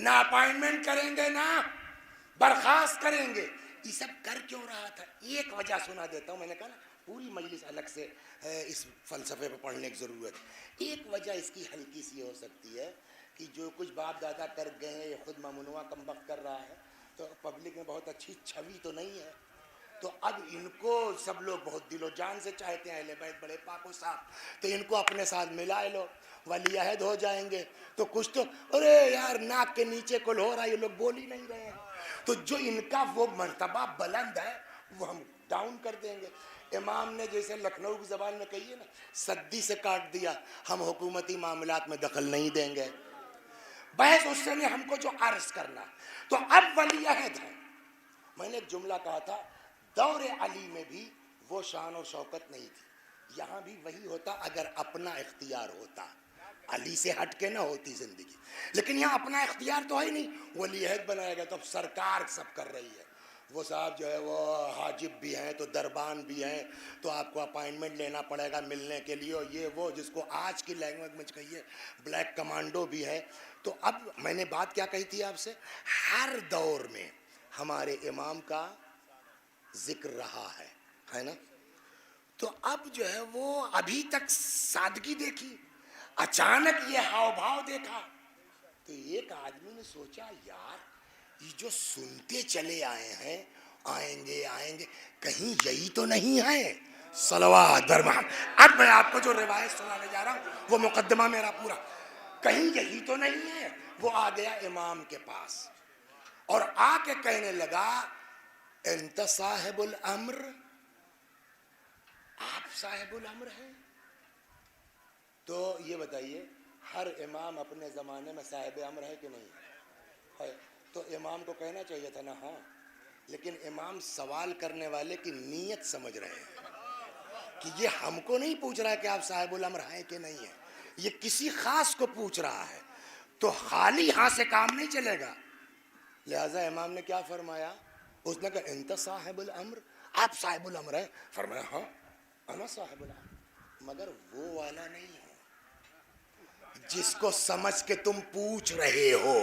ना अपॉइंटमेंट करेंगे, ना बर्खास्त करेंगे। ये सब कर क्यों रहा था? एक वजह सुना देता हूँ। मैंने कहा ना पूरी मजलिस अलग से इस फलसफे पर पढ़ने की जरूरत है। एक वजह इसकी हल्की सी हो सकती है कि जो कुछ बाप दादा कर गए हैं, ये खुद ममनुआ कम वक्त कर रहा है, तो पब्लिक में बहुत अच्छी छवि तो नहीं है। तो अब इनको सब लोग बहुत दिलो जान से चाहते हैं, अहले बैत बड़े पाको साहब, तो इनको अपने साथ मिला लो, वली अहद हो जाएंगे। तो कुछ तो अरे यार नाक के नीचे कुल हो रहा है, ये लोग बोल ही नहीं रहे हैं। तो जो इनका वो मर्तबा बुलंद है वो हम डाउन कर देंगे। इमाम ने जैसे लखनऊ की ज़बान में कही है ना, सद्दी से काट दिया, हम हुकूमती मामलात में दखल नहीं देंगे। बहस उससे ने हमको जो अर्ज करना, तो अब वली अहद है। मैंने एक जुमला कहा था, दौरे अली में भी वो शान और शौकत नहीं थी, यहाँ भी वही होता अगर अपना इख्तियार होता। अली से हट के ना होती जिंदगी, लेकिन यहाँ अपना इख्तियार तो है नहीं, वली अहद बनाएगा तो अब सरकार सब कर रही है। वो साहब जो है वो हाजिब भी हैं तो दरबान भी हैं, तो आपको अपॉइंटमेंट लेना पड़ेगा मिलने के लिए, ये वो जिसको आज की लैंग्वेज में कहिए ब्लैक कमांडो भी है। तो अब मैंने बात क्या कही थी आपसे, हर दौर में हमारे इमाम का जिक्र रहा है ना। तो अब जो है वो अभी तक सादगी देखी, अचानक ये हाव भाव देखा, तो एक आदमी ने सोचा यार ये जो सुनते चले आए हैं आएंगे आएंगे, कहीं यही तो नहीं है। सलवात दरबान। अब मैं आपको जो रिवायत सुनाने जा रहा हूँ वो मुकद्दमा मेरा पूरा, कहीं यही तो नहीं है। वो आ गया इमाम के पास और आके कहने लगा इंत साहिबुल अम्र, आप साहिबुल अम्र हैं। तो ये बताइए हर इमाम अपने ज़माने में साहिब अम्र है कि नहीं है? तो इमाम को कहना चाहिए था ना हाँ, लेकिन इमाम सवाल करने वाले की नीयत समझ रहे हैं कि ये हमको नहीं पूछ रहा है कि आप साहिबुल अम्र हैं कि नहीं है, ये किसी खास को पूछ रहा है। तो खाली हाथ से काम नहीं चलेगा। लिहाजा इमाम ने क्या फरमाया, उसने कहा इंत साहिबुल अम्र, आप साहिबुल अम्र हैं? फरमाया हाँ अना साहिबुल अम्र, मगर वो वाला नहीं है जिसको समझ के तुम पूछ रहे हो।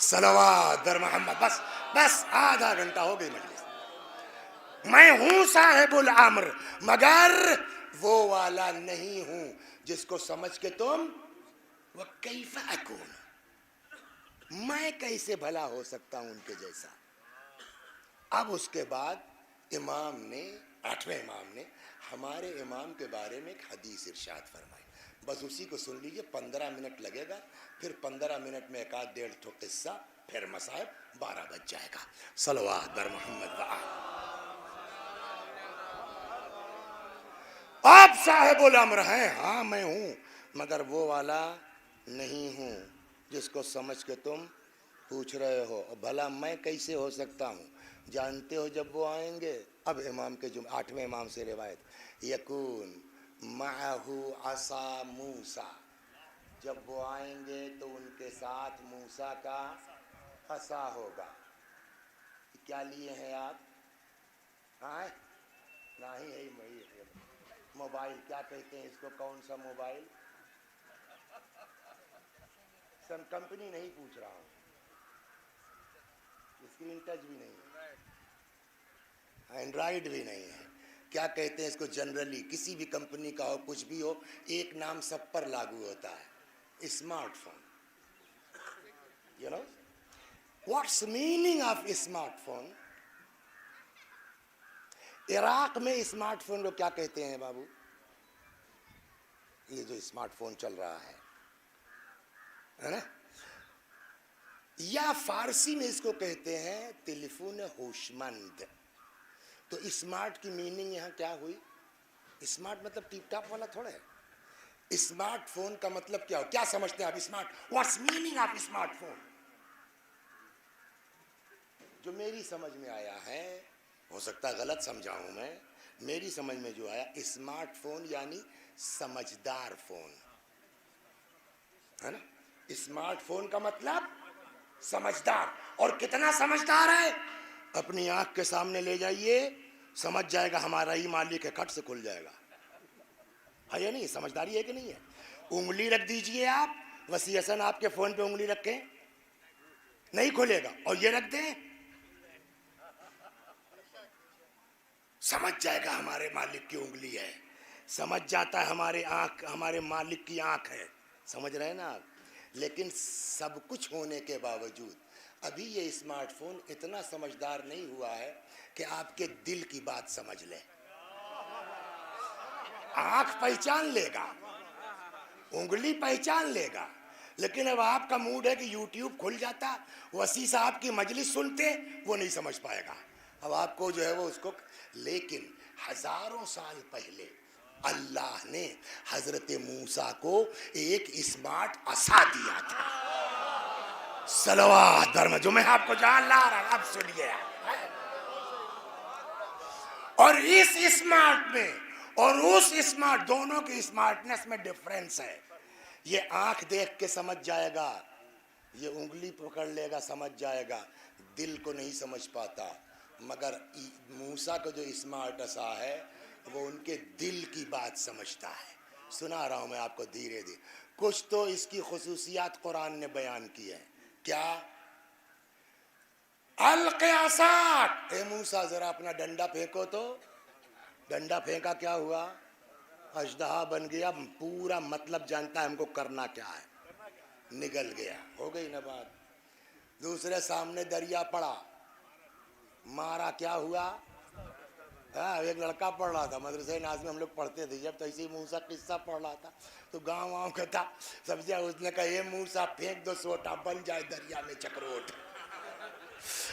सलवात दर मोहम्मद। बस बस आधा घंटा हो गई मजलिस। मैं हूं साहिबुल अम्र मगर वो वाला नहीं हूं जिसको समझ के तुम वो कैफा अकून, मैं कैसे भला हो सकता हूं उनके जैसा। अब उसके बाद इमाम ने, आठवें इमाम ने हमारे इमाम के बारे में एक हदीस इरशाद फरमाई। बस उसी को सुन लीजिए, 15 मिनट लगेगा, फिर 15 मिनट में एक आध डेढ़ ठो किस्सा, फिर मसाइब, 12 बज जाएगा। सलवात बर मोहम्मद। आप साहिबुल अम्र हैं? हाँ मैं हूँ, मगर वो वाला नहीं हूँ जिसको समझ के तुम पूछ रहे हो। भला मैं कैसे हो सकता हूँ? जानते हो जब वो आएंगे, अब इमाम के जो 8वें इमाम से रिवायत, यकून माहू असा मूसा, जब वो आएंगे तो उनके साथ मूसा का असा होगा। क्या लिए हैं आप? हाँ नहीं है मोबाइल, क्या कहते हैं इसको, कौन सा मोबाइल? सम कंपनी नहीं पूछ रहा हूँ, स्क्रीन टच भी नहीं है, एंड्रॉइड भी नहीं है, क्या कहते हैं इसको? जनरली किसी भी कंपनी का हो, कुछ भी हो, एक नाम सब पर लागू होता है, smartphone. You know what's meaning of smartphone? Iraq में स्मार्टफोन को क्या कहते हैं बाबू? ये जो स्मार्टफोन चल रहा है ना, या फारसी में इसको कहते हैं टेलीफोन होशमंद। تو اسمارٹ کی میننگ یہاں کیا ہوئی؟ اسمارٹ مطلب ٹیپ ٹاپ والا تھوڑا ہے. اسمارٹ فون کا مطلب کیا ہو؟ کیا سمجھتے ہیں آپ smart? What's meaning of smart phone? جو میری سمجھ میں آیا ہے، ہو سکتا ہے غلط سمجھا ہوں میں، میری سمجھ میں جو آیا، اسمارٹ فون یعنی سمجھدار فون ہے نا. اسمارٹ فون کا مطلب سمجھدار. اور کتنا سمجھدار ہے؟ اپنی آنکھ کے سامنے لے جائیے، سمجھ جائے گا ہمارا ہی مالک ہے، کھٹ سے کھل جائے گا. ہے یا نہیں؟ سمجھداری ہے کہ نہیں ہے؟ انگلی رکھ دیجئے آپ، وسیع حسن آپ کے فون پہ انگلی رکھیں، نہیں کھلے گا. اور یہ رکھ دیں، سمجھ جائے گا ہمارے مالک کی انگلی ہے، سمجھ جاتا ہے ہمارے آنکھ ہمارے مالک کی آنکھ ہے. سمجھ رہے ہیں نا آپ؟ لیکن سب کچھ ہونے کے باوجود ابھی یہ اسمارٹ فون اتنا سمجھدار نہیں ہوا ہے کہ آپ کے دل کی بات سمجھ لے. آنکھ پہچان لے گا، انگلی پہچان لے گا، لیکن اب آپ کا موڈ ہے کہ یوٹیوب کھل جاتا، وسیع صاحب کی مجلس سنتے، وہ نہیں سمجھ پائے گا. اب آپ کو جو ہے وہ اس کو. لیکن ہزاروں سال پہلے اللہ نے حضرت موسیٰ کو ایک اسمارٹ عصا دیا تھا. صلوات برما جو میں آپ کو جان لا رہا ہوں، اب سنیے. اور اس اسمارٹ میں اور اس اسمارٹ، دونوں کی اسمارٹنس میں ڈفرنس ہے. یہ آنکھ دیکھ کے سمجھ جائے گا، یہ انگلی پکڑ لے گا سمجھ جائے گا، دل کو نہیں سمجھ پاتا. مگر موسیٰ کا جو اسمارٹ عصا ہے وہ ان کے دل کی بات سمجھتا ہے. سنا رہا ہوں میں آپ کو دھیرے دھیرے. کچھ تو اس کی خصوصیات قرآن نے بیان کی ہیں. کیا؟ الق عصاک، اے موسیٰ ذرا اپنا ڈنڈا پھینکو. تو ڈنڈا پھینکا، کیا ہوا؟ اژدہا بن گیا. پورا مطلب جانتا ہے ہم کو کرنا کیا ہے، نگل گیا. ہو گئی نا بات. دوسرے سامنے دریا پڑا، مارا، کیا ہوا؟ ایک لڑکا پڑھ رہا تھا مدرسہ ناز میں، ہم لوگ پڑھتے تھے جب، تو اسی موسیٰ قصہ پڑھ رہا تھا تو گاؤں واؤں کا تھا سمجھا. اس نے کہا اے موسیٰ پھینک دو سوٹا، بن جائے دریا میں چکروٹ.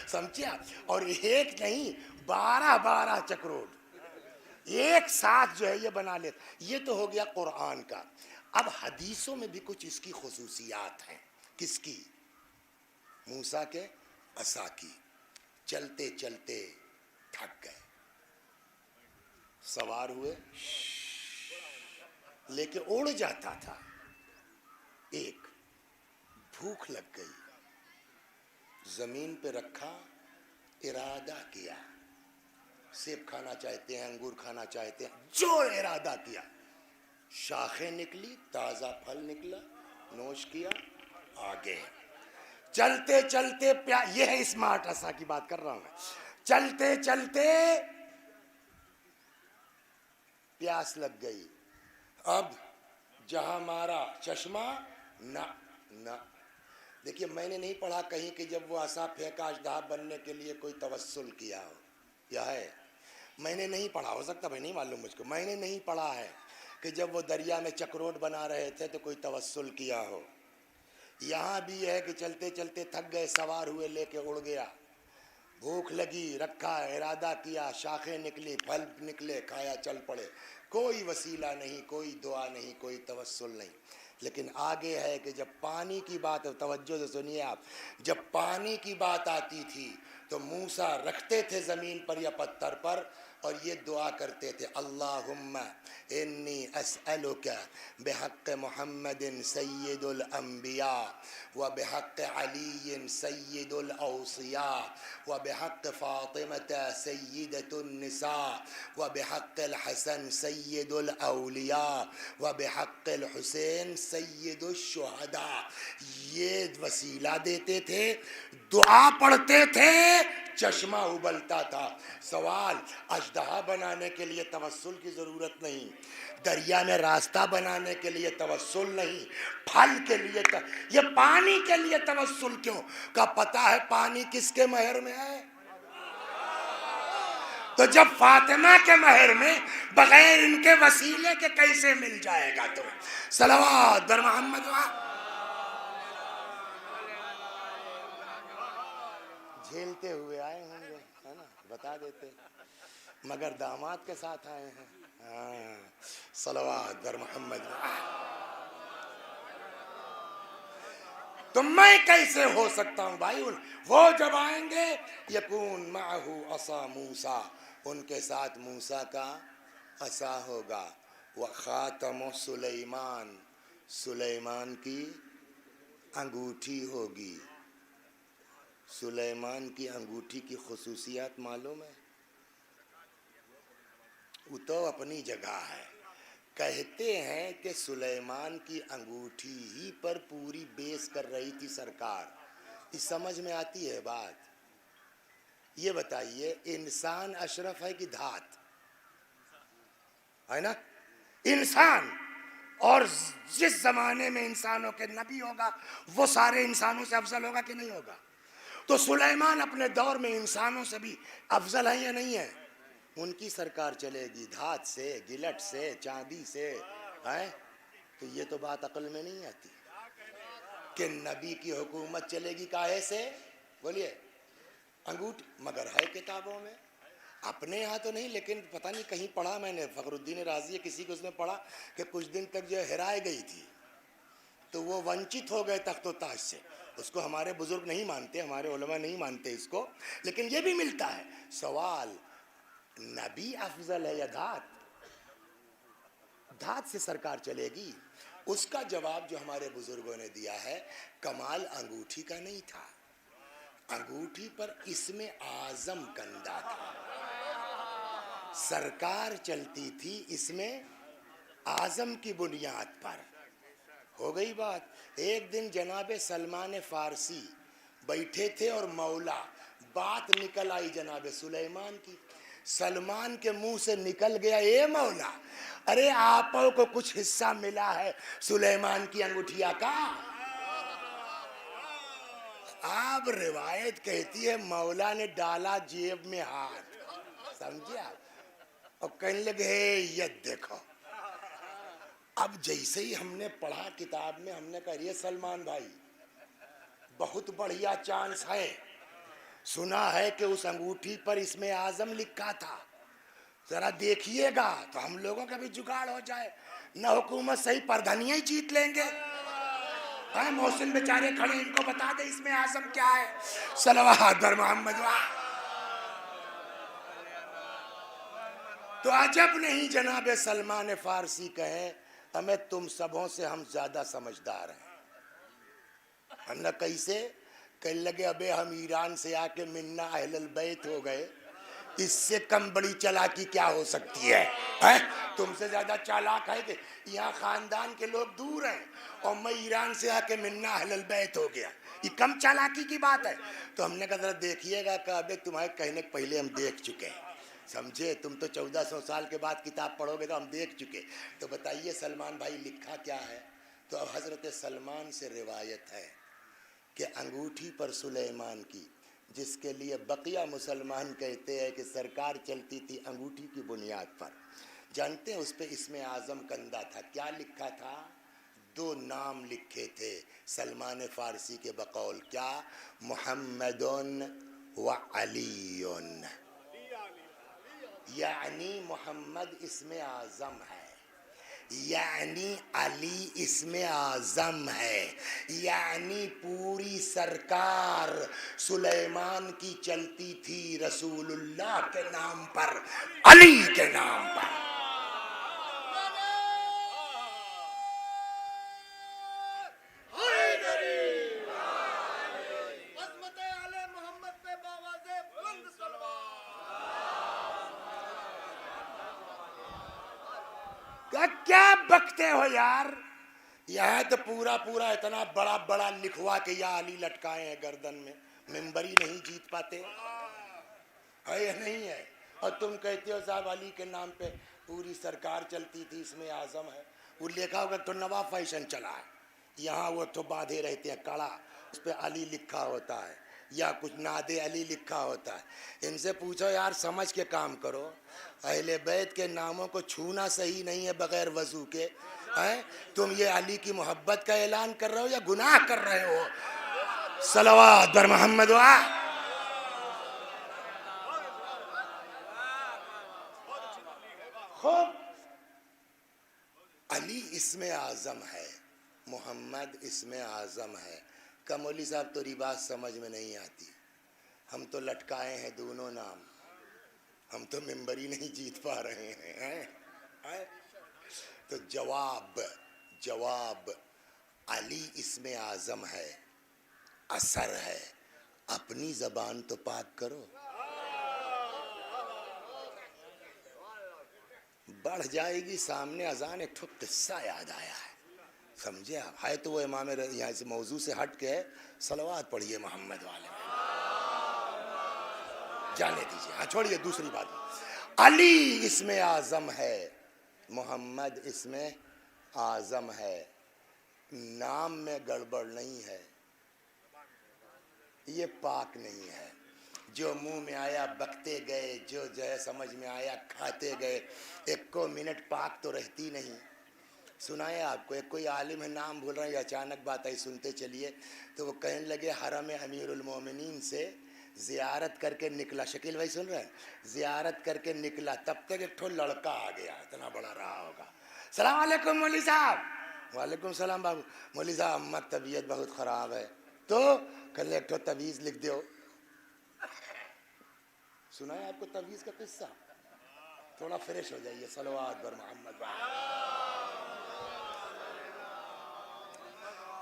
سمجھا؟ اور ایک نہیں 12 چکروٹ ایک ساتھ جو ہے یہ بنا لیتے. یہ تو ہو گیا قرآن کا. اب حدیثوں میں بھی کچھ اس کی خصوصیات ہیں. کس کی؟ موسیٰ کے عصا کی. چلتے چلتے تھک گئے، سوار ہوئے، لے کے اڑ جاتا تھا. ایک بھوک لگ گئی، زمین پہ رکھا، ارادہ کیا، سیب کھانا چاہتے ہیں، انگور کھانا چاہتے ہیں، جو ارادہ کیا، شاخیں نکلی، تازہ پھل نکلا، نوش کیا، آگے. چلتے چلتے یہ ہے اسمارٹ عصا کی بات کر رہا ہوں میں. چلتے چلتے پیاس لگ گئی. اب جہاں مارا چشمہ، نہ. دیکھیے میں نے نہیں پڑھا کہیں کہ جب وہ عصا پھینکا اژدہا بننے کے لیے کوئی توسل کیا ہو. یا ہے؟ میں نے نہیں پڑھا، ہو سکتا بھائی نہیں معلوم مجھ کو، میں نے نہیں پڑھا ہے کہ جب وہ دریا میں چکروٹ بنا رہے تھے تو کوئی توسل کیا ہو. یہاں بھی یہ ہے کہ چلتے چلتے تھک گئے، سوار ہوئے، لے کے اڑ گیا. بھوک لگی، رکھا، ارادہ کیا، شاخیں نکلی، پھل نکلے، کھایا، چل پڑے. کوئی وسیلہ نہیں، کوئی دعا نہیں، کوئی توسل نہیں. لیکن آگے ہے کہ جب پانی کی بات، توجہ سے سنیے آپ، جب پانی کی بات آتی تھی تو موسیٰ رکھتے تھے زمین پر یا پتھر پر اور یہ دعا کرتے تھے، اللہم انی اسألک بحق محمد سید الانبیاء و بحق علی سید الاوصیاء و بحق فاطمة سیدۃ النساء و بحق الحسن سید الاولیاء و بحق الحسین سید الشہداء. یہ وسیلہ دیتے تھے، دعا پڑھتے تھے، چشمہ ابلتا تھا. سوال، اژدہا بنانے کے لیے توسل کی ضرورت نہیں، دریا میں راستہ بنانے کے لیے توسل نہیں، پھل کے لیے یہ پانی کے لیے توسل کیوں؟ کا پتہ ہے پانی کس کے مہر میں ہے؟ تو جب فاطمہ کے مہر میں بغیر ان کے وسیلے کے کیسے مل جائے گا تمہیں؟ صلوات بر محمد. جھیلتے ہوئے آئے ہوں گے، ہے نا، بتا دیتے. मगर दामाद के साथ आए हैं। हाँ, सलवात बर मोहम्मद। तो मैं कैसे हो सकता हूँ भाई? वो जब आएंगे यकून माहू असा मूसा, उनके साथ मूसा का असा होगा। व खातम सुलेमान, सुलेमान की अंगूठी होगी। सुलेमान की अंगूठी की खुसूसियात मालूम है? वो तो अपनी जगह है। कहते हैं कि सुलेमान की अंगूठी ही पर पूरी बेस कर रही थी सरकार। इस समझ में आती है बात? ये बताइए, इंसान अशरफ है कि धात? है ना? इंसान। और जिस जमाने में इंसानों के नबी होगा वो सारे इंसानों से अफजल होगा कि नहीं होगा? तो सुलेमान अपने दौर में इंसानों से भी अफजल है या नहीं है? उनकी सरकार चलेगी धात से, गिलट से, चांदी से, है? तो ये तो बात अकल में नहीं आती कि नबी की हुकूमत चलेगी काहे से? बोलिए, अंगूठी। मगर है किताबों में, अपने यहाँ तो नहीं, लेकिन पता नहीं कहीं पढ़ा मैंने, फखरुद्दीन राजी किसी को उसने पढ़ा कि कुछ दिन तक जो हिराए गई थी तो वो वंचित हो गए तख्तो ताज से। उसको हमारे बुजुर्ग नहीं मानते, हमारे उलमा नहीं मानते इसको, लेकिन ये भी मिलता है। सवाल, नबी अफजल है या धात? धात से सरकार चलेगी। उसका जवाब जो हमारे बुजुर्गों ने दिया है, कमाल अंगूठी का नहीं था, अंगूठी पर इसमें आजम कंधा था। सरकार चलती थी इसमें आजम की बुनियाद पर। हो गई बात। एक दिन जनाबे सलमान फारसी बैठे थे और मौला, बात निकल आई जनाबे सुलेमान की। सलमान के मुंह से निकल गया, ए मौला, अरे आपो को कुछ हिस्सा मिला है सुलेमान की अंगूठिया का? आप रिवायत कहती है मौला ने डाला जेब में हाथ, समझे आप, और कहने लगे ये देखो। अब जैसे ही हमने पढ़ा किताब में, हमने कहा ये सलमान भाई बहुत बढ़िया चांस है, सुना है कि उस अंगूठी पर इसमें आजम लिखा था, जरा देखिएगा तो हम लोगों का भी जुगाड़ हो जाए, न हुकूमत सही प्रधानियां ही जीत लेंगे। मोहसिन बेचारे खड़े, इनको बता दे इसमें आजम क्या है। सलवात बर मोहम्मद। तो अजब नहीं जनाबे सलमान फारसी कहे, हमें तुम सबों से हम ज्यादा समझदार हैं। हमने कैसे? कहने लगे अबे हम ईरान से आके मिन्ना अहलल बैत हो गए, इससे कम बड़ी चालाकी क्या हो सकती है? तुमसे ज्यादा चालाक है कि यहाँ खानदान के लोग दूर हैं और मैं ईरान से आके मिन्ना अहलल बैत हो गया, ये कम चालाकी की बात है? तो हमने कहा जरा देखिएगा, कहा अबे तुम्हारे कहने के पहले हम देख चुके हैं, समझे? तुम तो 1400 साल के बाद किताब पढ़ोगे तो हम देख चुके। तो बताइए सलमान भाई लिखा क्या है? तो अब हजरत सलमान से रिवायत है कि अंगूठी पर सुलेमान की, जिसके लिए बकिया मुसलमान कहते हैं कि सरकार चलती थी अंगूठी की बुनियाद पर, जानते हैं उस पे इसमें आजम कंधा था। क्या लिखा था? 2 नाम लिखे थे सलमान फारसी के बकौल, क्या? मुहम्मदुन व अलीयुन, यानी मोहम्मद इसमें आजम है, यानी अली इसमें आजम है, यानी पूरी सरकार सुलेमान की चलती थी रसूलुल्लाह के नाम पर, अली के नाम पर। क्या बकते हो यार? यह तो पूरा पूरा इतना बड़ा बड़ा लिखवा के या अली लटकाए हैं गर्दन में, मिंबर ही नहीं जीत पाते है या नहीं है? और तुम कहते हो साहब अली के नाम पे पूरी सरकार चलती थी, इसमें आजम है। वो लिखा होगा तो नवा फैशन चला है, यहाँ वो तो बांधे रहते हैं कड़ा, उस पर अली लिखा होता है या कुछ नादे अली लिखा होता है। इनसे पूछो यार, समझ के काम करो, अहले बैत के नामों को छूना सही नहीं है बगैर वजू के। हैं तुम ये अली की मोहब्बत का ऐलान कर रहे हो या गुनाह कर रहे हो? सलवात बर मोहम्मद। خوب علی اسم اعظم ہے, محمد اسم اعظم ہے. کہ مولوی صاحب تو بات سمجھ میں نہیں آتی, ہم تو لٹکائے ہیں دونوں نام, ہم تو ممبر ہی نہیں جیت پا رہے ہیں. تو جواب علی اسم اعظم ہے, اثر ہے, اپنی زبان تو پاک کرو. بڑھ جائے گی سامنے اذان. ایک ٹھو قصہ یاد آیا ہے, سمجھے آپ, ہے تو وہ امام یہاں سے موضوع سے ہٹ کے ہے. صلوات پڑھیے محمد والے, جانے دیجیے, ہاں چھوڑیے دوسری بات. علی اسم اعظم ہے, محمد اسم اعظم ہے, نام میں گڑبڑ نہیں ہے, یہ پاک نہیں ہے. جو منہ میں آیا بکتے گئے, جو ہے سمجھ میں آیا کھاتے گئے, ایک کو منٹ پاک تو رہتی نہیں. سنائے آپ کو, ایک کوئی عالم ہے, نام بھول رہا ہے, اچانک بات آئی, سنتے چلیے. تو وہ کہنے لگے حرم امیر المومنین سے زیارت کر کے نکلا. شکیل بھائی سن رہے ہیں, زیارت کر کے نکلا, تب تک ایک ٹھو لڑکا آ گیا, اتنا بڑا رہا ہوگا. السلام علیکم مولوی صاحب. وعلیکم السلام بابو. مولوی صاحب اماں طبیعت بہت خراب ہے, تو کل ایک ٹھو تویز لکھ دیو. سنا ہے آپ کو تویز کا قصہ, تھوڑا فریش ہو جائیے. صلوات بر محمد.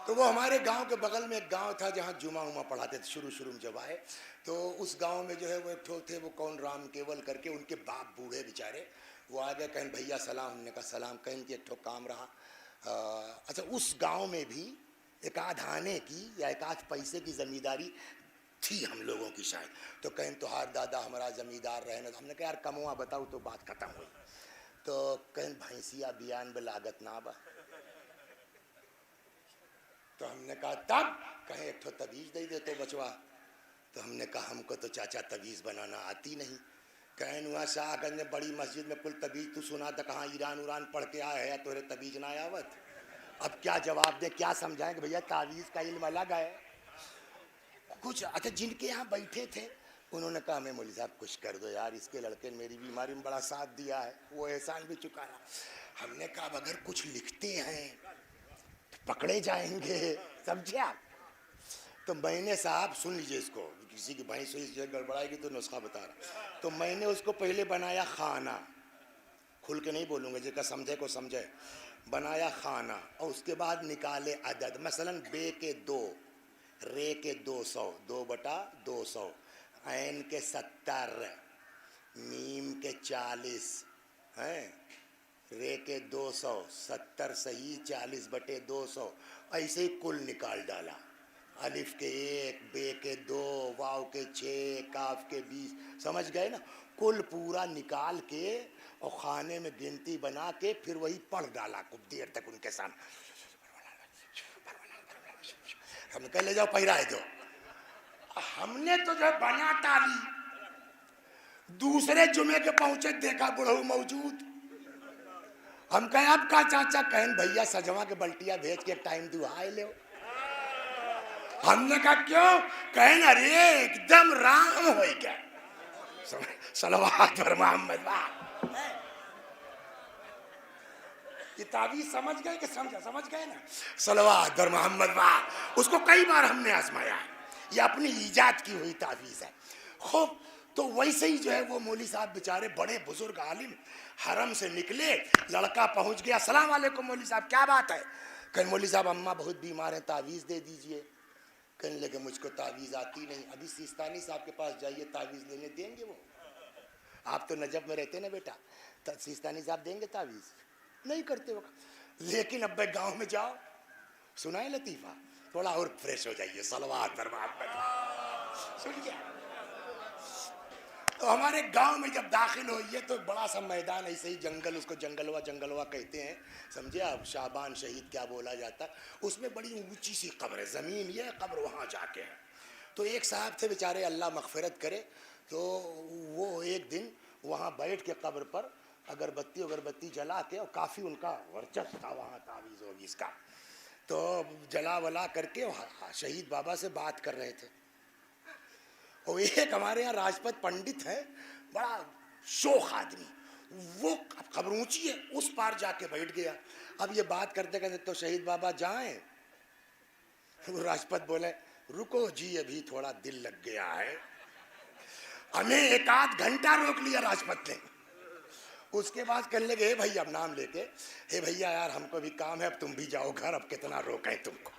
تو وہ ہمارے گاؤں کے بغل میں ایک گاؤں تھا جہاں جمعہ پڑھاتے تھے شروع میں جب آئے. تو اس گاؤں میں جو ہے وہ ایک ٹھو تھے, وہ کون رام کیول کر کے, ان کے باپ بوڑھے بیچارے, وہ آ گئے, کہیں بھیا سلام. ہم نے کہا سلام. کہیں کہ ایک ٹھو کام رہا. اچھا, اس گاؤں میں بھی ایک آدھ آنے کی یا ایک آدھ پیسے کی زمینداری تھی ہم لوگوں کی شاید. تو کہیں تو ہار دادا ہمارا زمیندار رہنا. ہم نے کہا یار کموا بتاؤ, تو بات ختم ہوئی. تو کہیں بھینسیا بیان بلاگت نہ با. تو ہم نے کہا تب, کہیں ایک ٹھو تویز دے تو بچوا. تو ہم نے کہا ہم کو تو چاچا تویز بنانا آتی نہیں. کہیں وہاں شاہ گنج میں بڑی مسجد میں کل تویز تو سنا تھا, کہاں ایران پڑھ کے آئے ہے, تو تویز نہ آوت. اب کیا جواب دیں, کیا سمجھائیں کہ بھیا تعویذ کا علم الگ ہے کچھ. اچھا, جن کے یہاں بیٹھے تھے انہوں نے کہا ہمیں مولوی صاحب کچھ کر دو یار, اس کے لڑکے نے میری بیماری میں بڑا ساتھ دیا ہے, وہ احسان بھی چکانا. ہم نے کہا اگر کچھ لکھتے ہیں تو پکڑے جائیں گے, سمجھے آپ. تو میں نے, صاحب سن لیجئے اس کو, کسی کی بھینس ہوئی سے گڑبڑائے گی تو نسخہ بتا رہا. تو میں نے اس کو پہلے بنایا خانہ, کھل کے نہیں بولوں گا, جس کا سمجھے کو سمجھے. بنایا خانہ, اور اس کے بعد نکالے عدد. مثلا بے کے 2, رے کے 200, 2/200, عین کے 70, میم کے 40, ہیں, رے کے 200, 70 صحیح, 40/200, ایسے ہی کل نکال ڈالا. الف کے 1, بے کے 2, واو کے 6, کاف کے 20, سمجھ گئے نا. کل پورا نکال کے اور خانے میں گنتی بنا کے پھر وہی پڑھ ڈالا کچھ دیر تک ان کے سامنے. ہم نے کہا لے جاؤ پہرائے دو. ہم نے تو جو بنا ٹالی, دوسرے جمعے کے پہنچے دیکھا بڑھو موجود. ہم کہیں اب کا چاچا, کہیں بھیا سجوا کے بلٹیا بھیج کے ایک ٹائم دعائے لے. ہم نے کہا کیوں, کہیں ارے ایک دم رام ہو گیا. صلوات پر محمد. یہ تعویذ سمجھ گئے کہ سمجھ گئے نا. صلوات پر محمد. اس کو کئی بار ہم نے آزمایا ہے, یہ اپنی ایجاد کی ہوئی تعویذ ہے. خوب, تو ویسے ہی جو ہے وہ مولوی صاحب بیچارے بڑے بزرگ عالم حرم سے نکلے, لڑکا پہنچ گیا. السلام علیکم مولوی صاحب, کیا بات ہے. کہ مولوی صاحب اماں بہت بیمار ہیں, تعویذ دے دیجئے. کہنے لگے مجھ کو تعویذ آتی نہیں. ابھی سیستانی صاحب کے پاس جائیے, تعویذ لینے دیں گے وہ. آپ تو نجف میں رہتے نا بیٹا, سیستانی صاحب دیں گے تعویذ؟ نہیں کرتے وقت. لیکن اب گاؤں میں جاؤ, سنائے لطیفہ, تھوڑا اور فریش ہو جائیے. صلوات پر محمد. سن گیا. تو ہمارے گاؤں میں جب داخل ہوئیے تو بڑا سا میدان, ایسے ہی جنگل, اس کو جنگلوا کہتے ہیں, سمجھے آپ. شعبان شہید کیا بولا جاتا ہے. اس میں بڑی اونچی سی قبر ہے, زمین یہ قبر وہاں جا کے ہے. تو ایک صاحب تھے بیچارے, اللہ مغفرت کرے, تو وہ ایک دن وہاں بیٹھ کے قبر پر اگربتی جلا کے, اور کافی ان کا ورچسو تھا وہاں تعویذ ہوگی اس کا, تو جلا ولا کر کے شہید بابا سے بات کر رہے تھے. اور ایک ہمارے یہاں راجپت پنڈت ہے, بڑا شوخ آدمی, वो खबर ऊंची है, उस पार जाके बैठ गया। अब ये बात करते करते तो शहीद बाबा जाएं, वो राजपत बोले रुको जी अभी थोड़ा दिल लग गया है। हमें एक आध घंटा रोक लिया राजपत ने। उसके बाद कहने लगे हे भैया, अब नाम लेके, हे भैया यार हमको भी काम है, अब तुम भी जाओ घर, अब कितना रोकें तुमको।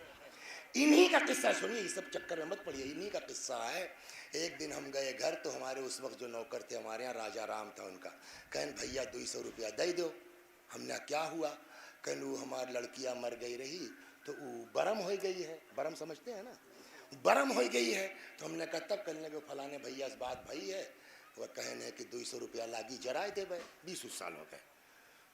इन्हीं का किस्सा सुनिए, इस सब चक्कर में मत पड़िए, इन्हीं का किस्सा है। एक दिन हम गए घर, तो हमारे उस वक्त जो नौकर थे हमारे यहाँ, राजा राम था उनका, कहन भैया 200 रुपया दे दो। हमने क्या हुआ? कहन वो हमारी लड़कियाँ मर गई रही तो वो बरम हो गई है, बरम समझते हैं ना, बरम हो गई है। तो हमने कहा तब कहने लगे फलाने भैया इस बात भाई है, वह कहने कि 200 रुपया लागी जराए दे भाई, 20 साल हो गए।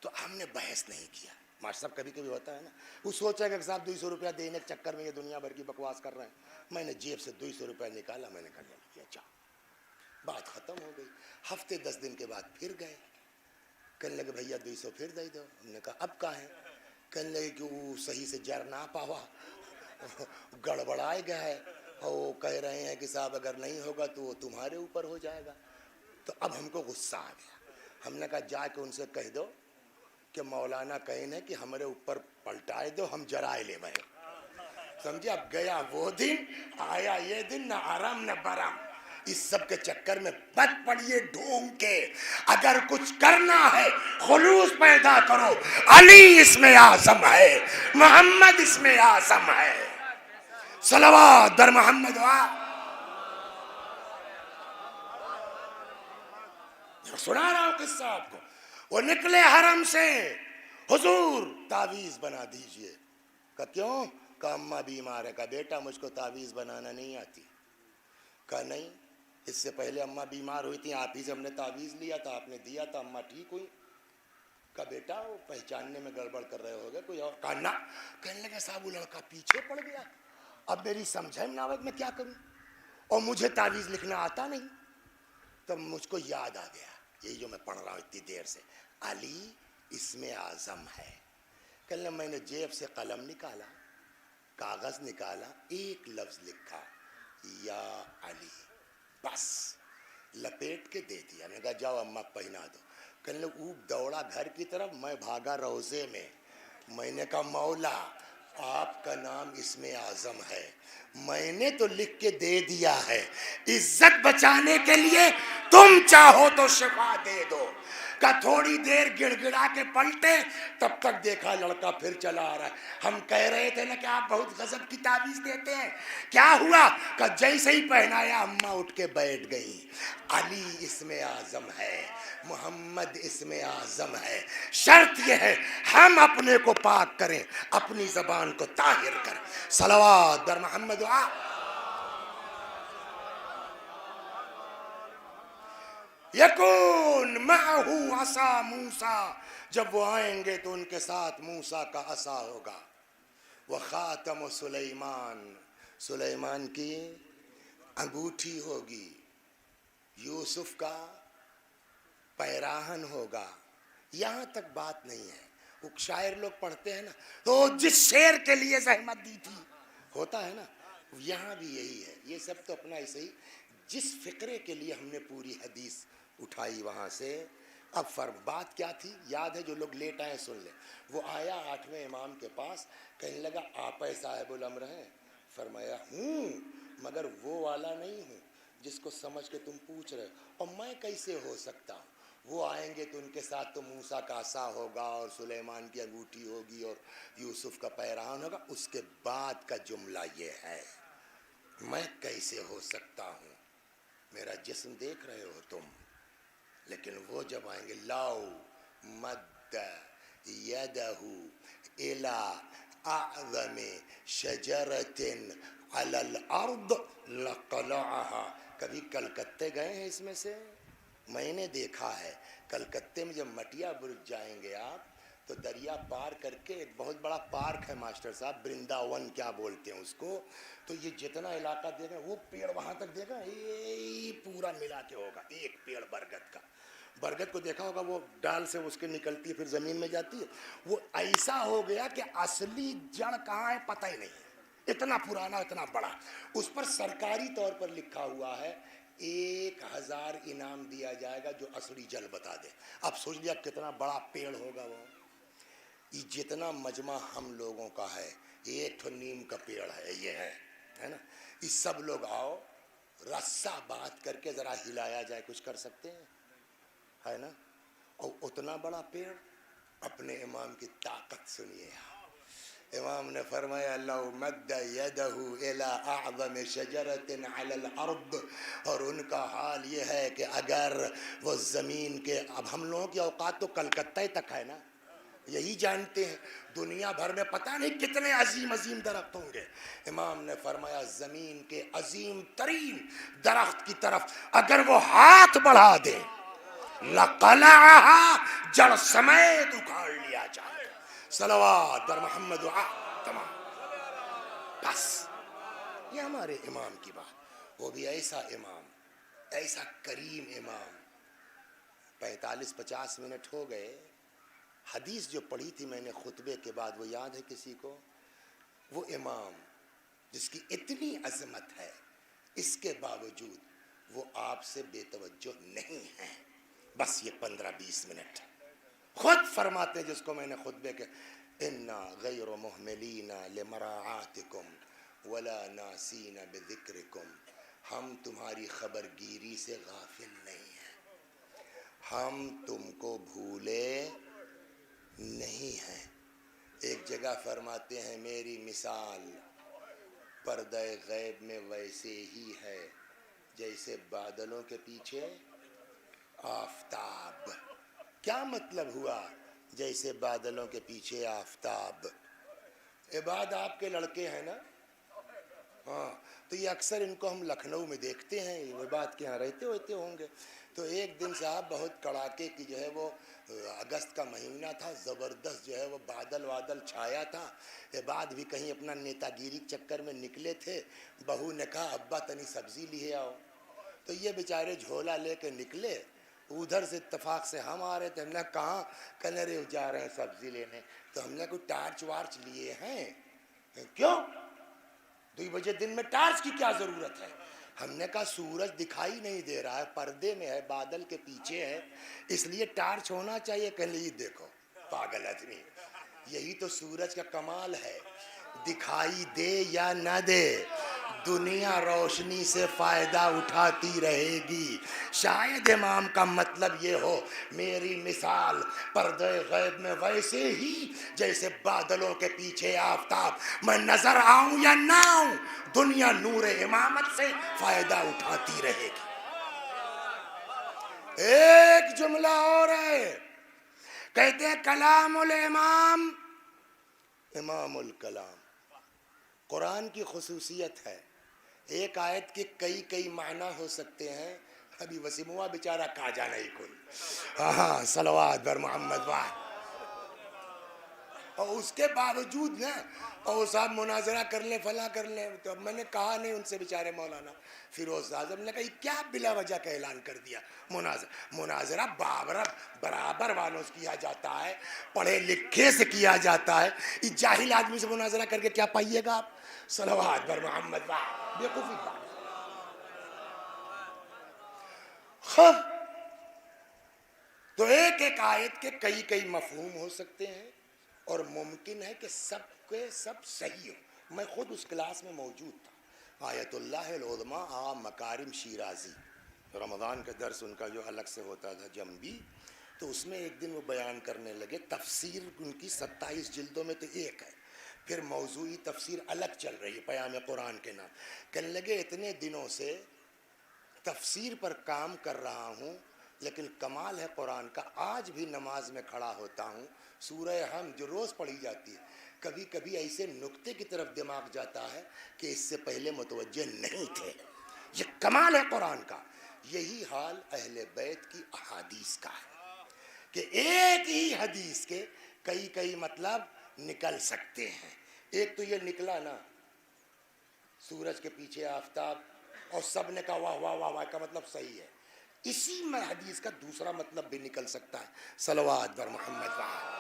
तो हमने बहस नहीं किया। मास्टर साहब कभी कभी होता है ना, वो सोचेगा कि साहब 200 रुपया देने के चक्कर में ये दुनिया भर की बकवास कर रहे हैं। मैंने जेब से 200 रुपया निकाला, मैंने कहा लिया, अच्छा बात खत्म हो गई। हफ्ते 10 दिन के बाद फिर गए, कहने लगे भैया 200 फिर दे दो। हमने कहा अब कहाँ है? कहने लगे कि वो सही से जर ना पावा, गड़बड़ाए गया है, और वो कह रहे हैं कि साहब अगर नहीं होगा तो वो तुम्हारे ऊपर हो जाएगा। तो अब हमको गुस्सा आ गया। हमने कहा जाके उनसे कह दो कि मौलाना कहने है कि हमारे ऊपर पलटाए दो, हम जराए ले भाई। समझे? अब गया वो दिन, आया ये दिन, ना आराम न बराम। इस सब के चक्कर में मत पड़िए ढूंढ के। अगर कुछ करना है खुलूस पैदा करो। अली इसमें आज़म है, मोहम्मद इसमें आज़म है। सलवात दर मोहम्मद वा। सुना रहा हूं किस्सा आपको। वो निकले हरम से, हुजूर तावीज बना दीजिए। का क्यों? का अम्मा बीमार है। का बेटा मुझको तावीज बनाना नहीं आती। का नहीं, इससे पहले अम्मा बीमार हुई थी, आप ही से हमने तावीज लिया था, आपने दिया था, अम्मा ठीक हुई। का बेटा वो पहचानने में गड़बड़ कर रहे होगे कोई और। का ना। कहने लगे साहब वो लड़का पीछे पड़ गया, अब मेरी समझ में ना आवे मैं क्या करूं, और मुझे तावीज लिखना आता नहीं। तब मुझको याद आ गया, यही जो मैं पढ़ रहा हूँ इतनी देर से, अली इसमें आज़म है। कहने मैंने जेब से कलम निकाला, कागज निकाला, एक लफ्ज लिखा या अली, बस लपेट के दे दिया। मैंने कहा जाओ अम्मा पहना दो। कहने ऊप दौड़ा घर की तरफ, मैं भागा रोजे में। मैंने कहा मौला आपका नाम इसमें आज़म है, मैंने तो लिख के दे दिया है, इज्जत बचाने के लिए तुम चाहो तो शिफा दे दो। का थोड़ी देर गिड़गिड़ा के पलटे, तब तक देखा लड़का फिर चला आ रहा है। हम कह रहे थे ना कि आप बहुत गजब की ताबीज देते हैं, क्या हुआ? का जैसे ही पहनाया अम्मा उठ के बैठ गई। अली इसमें आज़म है, मोहम्मद इसमें आज़म है। शर्त यह है हम अपने को पाक करें, अपनी जबान को ताहिर करें। सलवात दर मोहम्मद वा। यकून महू असा मूसा, जब वो आएंगे तो उनके साथ मूसा का असा होगा। वह खातम सुलेमान, सुलेमान की अंगूठी होगी। यूसुफ का पैराहन होगा। यहाँ तक बात नहीं है। वो शायर लोग पढ़ते हैं ना, तो जिस शेर के लिए जहमत दी थी, होता है ना, यहाँ भी यही है। ये सब तो अपना ऐसे ही, जिस फिक्रे के लिए हमने पूरी हदीस उठाई वहाँ से। अब बात क्या थी याद है? जो लोग लेट आए सुन ले। वो आया 8वें इमाम के पास, कहने लगा आप साहिबुल अम्र हैं? फरमाया हूँ, मगर वो वाला नहीं हूँ जिसको समझ के तुम पूछ रहे हो। और मैं कैसे हो सकता हूँ? वो आएंगे तो उनके साथ तो मूसा का असा होगा और सुलेमान की अंगूठी होगी और यूसुफ का पैराहन होगा। उसके बाद का जुमला ये है, मैं कैसे हो सकता हूँ? मेरा जिस्म देख रहे हो तुम, लेकिन वो जब आएंगे, लाओ मद्द यदहू इला अअज़म शजरतिन अलल अर्द लक़लअहा। कभी कलकत्ते गए हैं इसमें से? मैंने देखा है कलकत्ते में जब मटिया बुर्ज जाएंगे आप, तो दरिया पार करके एक बहुत बड़ा पार्क है मास्टर साहब, वृंदावन क्या बोलते हैं उसको। तो ये जितना इलाका देगा, वो पेड़ वहाँ तक देगा, ये पूरा मिला के होगा। एक पेड़ बरगद का, बरगद को देखा होगा, वो डाल से उसके निकलती है फिर ज़मीन में जाती है। वो ऐसा हो गया कि असली जड़ कहाँ है पता ही नहीं है, इतना पुराना इतना बड़ा। उस पर सरकारी तौर पर लिखा हुआ है 1000 इनाम दिया जाएगा जो असली जल बता दे। अब सोच लिया कितना बड़ा पेड़ होगा वो। ये जितना मजमा हम लोगों का है, एक तो नीम का पेड़ है, ये है ना। इस सब लोग आओ, रस्सा बात करके जरा हिलाया जाए, कुछ कर सकते हैं, है ना। और उतना बड़ा पेड़, अपने इमाम की ताकत सुनिए। इमाम ने फरमाया लौ मद्द यदहु इला अअज़म शजरतिन अलल अर्द, और उनका हाल ये है कि अगर वो ज़मीन के, अब हम लोगों की औकात तो कलकत्ता तक है ना, यही जानते हैं, दुनिया भर में पता नहीं कितने अजीम अजीम दरख्त होंगे। इमाम ने फरमाया ज़मीन के अजीम तरीन दरख्त की तरफ अगर वो हाथ बढ़ा दे, लक़लअहा, जड़ समेत उखाड़ लिया जाएगा। सलवात बर मोहम्मद तमाम। बस ये हमारे इमाम की बात, वो भी ऐसा इमाम, ऐसा करीम इमाम। 45-50 मिनट हो गए। हदीस जो पढ़ी थी मैंने खुतबे के बाद, वो याद है किसी को? वो इमाम जिसकी इतनी अजमत है, इसके बावजूद वो आपसे बेतवज्जो नहीं है। बस ये 15-20 मिनट खुद फरमाते, जिसको मैंने खुतबे के, इन्ना गैर मुहमिलीना लिमराआतिकुम वला नासीना बिज़िक्रिकुम, हम तुम्हारी खबरगिरी से गाफिल नहीं हैं, हम तुमको भूले नहीं हैं। एक जगह फरमाते हैं मेरी मिसाल पर्दे गैब में वैसे ही है जैसे बादलों के पीछे आफताब। क्या मतलब हुआ जैसे बादलों के पीछे आफताब? ये बात आपके लड़के हैं ना, हाँ, तो ये अक्सर इनको हम लखनऊ में देखते हैं, ये बात के यहाँ रहते होते होंगे। तो एक दिन साहब बहुत कड़ाके की जो है वो अगस्त का महीना था, ज़बरदस्त जो है वो बादल वादल छाया था। ये बाद भी कहीं अपना नेतागिरी चक्कर में निकले थे। बहू ने कहा अब्बा तनी सब्जी लिए आओ, तो ये बेचारे झोला लेके निकले। उधर से इत्तेफाक से हम आ रहे थे, हमने कहा कहने रे जा रहे हैं सब्जी लेने, तो हमने कोई टार्च वार्च लिए हैं? क्यों 2 बजे दिन में टार्च की क्या ज़रूरत है? हमने कहा सूरज दिखाई नहीं दे रहा है, पर्दे में है, बादल के पीछे है, इसलिए टार्च होना चाहिए। कह ली देखो पागल आदमी, यही तो सूरज का कमाल है, दिखाई दे या न दे, दुनिया रोशनी से फायदा उठाती रहेगी। शायद इमाम का मतलब ये हो मेरी मिसाल पर्दे गैब में वैसे ही जैसे बादलों के पीछे आफताब, मैं नजर आऊं या ना आऊं, दुनिया नूरे इमामत से फायदा उठाती रहेगी। एक जुमला और है, कहते हैं कलामुल इमाम इमामुल कलाम। कुरान की खुसूसियत है, एक आयत के कई माना हो सकते हैं। अभी वसीमुआ बेचारा कहा जाना ही कोई, हाँ सलवात बर मोहम्मद वाह। और उसके बावजूद ना, और साहब मुनाजरा कर ले फला कर ले, तो मैंने कहा नहीं उनसे, बेचारे मौलाना फिरोज आजम ने कहा क्या बिला वजह का ऐलान कर दिया। मुनाजरा बराबर वालों से किया जाता है, पढ़े लिखे से किया जाता है, इस जाहिल आदमी से मुनाजरा करके क्या पाइएगा आप? सलवात बर मोहम्मद वाह, बेवकूफी बात। तो एक आयत के कई मफहूम हो सकते हैं, और मुमकिन है कि सब के सब सही हो। मैं खुद उस क्लास में मौजूद था, आयतुल्लाह उलमा आ मकारिम शिराजी, रमज़ान का दर्स उनका जो अलग से होता था जम्बी, तो उसमें एक दिन वो बयान करने लगे, तफसीर उनकी 27 जिल्दों में तो एक है, फिर मौजूई तफसीर अलग चल रही है पयाम कुरान के नाम। कहने लगे इतने दिनों से तफसीर पर काम कर रहा हूँ, लेकिन कमाल है कुरान का, आज भी नमाज में खड़ा होता हूँ, सूरह हम जो रोज़ पढ़ी जाती है, कभी कभी ऐसे नुक्ते की तरफ दिमाग जाता है कि इससे पहले मुतवज्जे नहीं थे। ये कमाल है कुरान का। यही हाल अहले बैत की अहादीस का है कि एक ही हदीस के कई मतलब निकल सकते हैं। एक तो ये निकला ना सूरज के पीछे आफताब, और सब ने कहा वाह वाह वाह वाह का मतलब सही है। इसी में हदीस का दूसरा मतलब भी निकल सकता है, सलवात बर मोहम्मद वाह।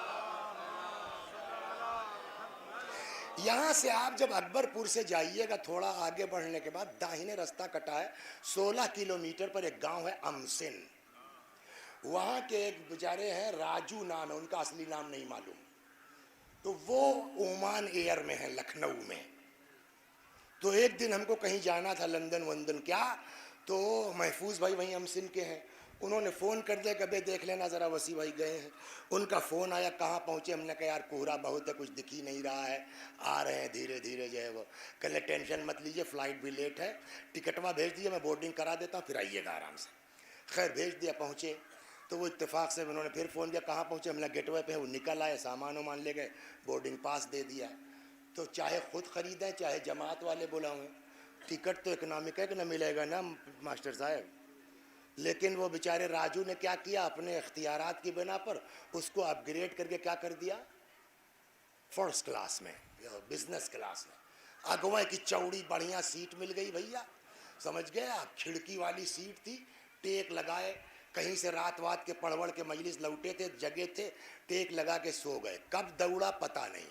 یہاں سے آپ جب اکبر پور سے جائیے گا تھوڑا آگے بڑھنے کے بعد داہنے رستہ کٹا ہے 16 کلومیٹر پر ایک گاؤں ہے امسن. وہاں کے ایک بیچارے ہیں راجو نام ہے, ان کا اصلی نام نہیں معلوم, تو وہ اومان ایئر میں ہیں لکھنؤ میں. تو ایک دن ہم کو کہیں جانا تھا لندن وندن کیا, تو محفوظ بھائی وہیں امسن کے ہیں, انہوں نے فون کر دیا کہ بھائی دیکھ لینا ذرا وسیع بھائی گئے ہیں. ان کا فون آیا کہاں پہنچے, ہم نے کہا یار کوہرا بہت ہے کچھ دکھ ہی نہیں رہا ہے, آ رہے ہیں دھیرے دھیرے جو ہے وہ. کہنے ٹینشن مت لیجیے فلائٹ بھی لیٹ ہے, ٹکٹوا بھیج دیجیے میں بورڈنگ کرا دیتا ہوں پھر آئیے گا آرام سے. خیر بھیج دیا, پہنچے تو وہ اتفاق سے انہوں نے پھر فون کیا کہاں پہنچے, ہم نے گیٹ وے پہ وہ نکل آئے, سامان وامان لے گئے, بورڈنگ پاس دے دیا. تو چاہے خود خریدیں چاہے جماعت والے بلاؤیں, ٹکٹ تو اکنامک ہے کہ نہ ملے گا نا ماسٹر صاحب. لیکن وہ بیچارے راجو نے کیا کیا, اپنے اختیارات کی بنا پر اس کو اپ گریڈ کر کے کیا کر دیا, فرسٹ کلاس میں, بزنس کلاس میں. اگوے کی چوڑی بڑھیا سیٹ مل گئی بھیا, سمجھ گئے آپ, کھڑکی والی سیٹ تھی, ٹیک لگائے, کہیں سے رات وات کے پڑوڑ کے مجلس لوٹے تھے, جگہ تھے, ٹیک لگا کے سو گئے. کب دوڑا پتہ نہیں,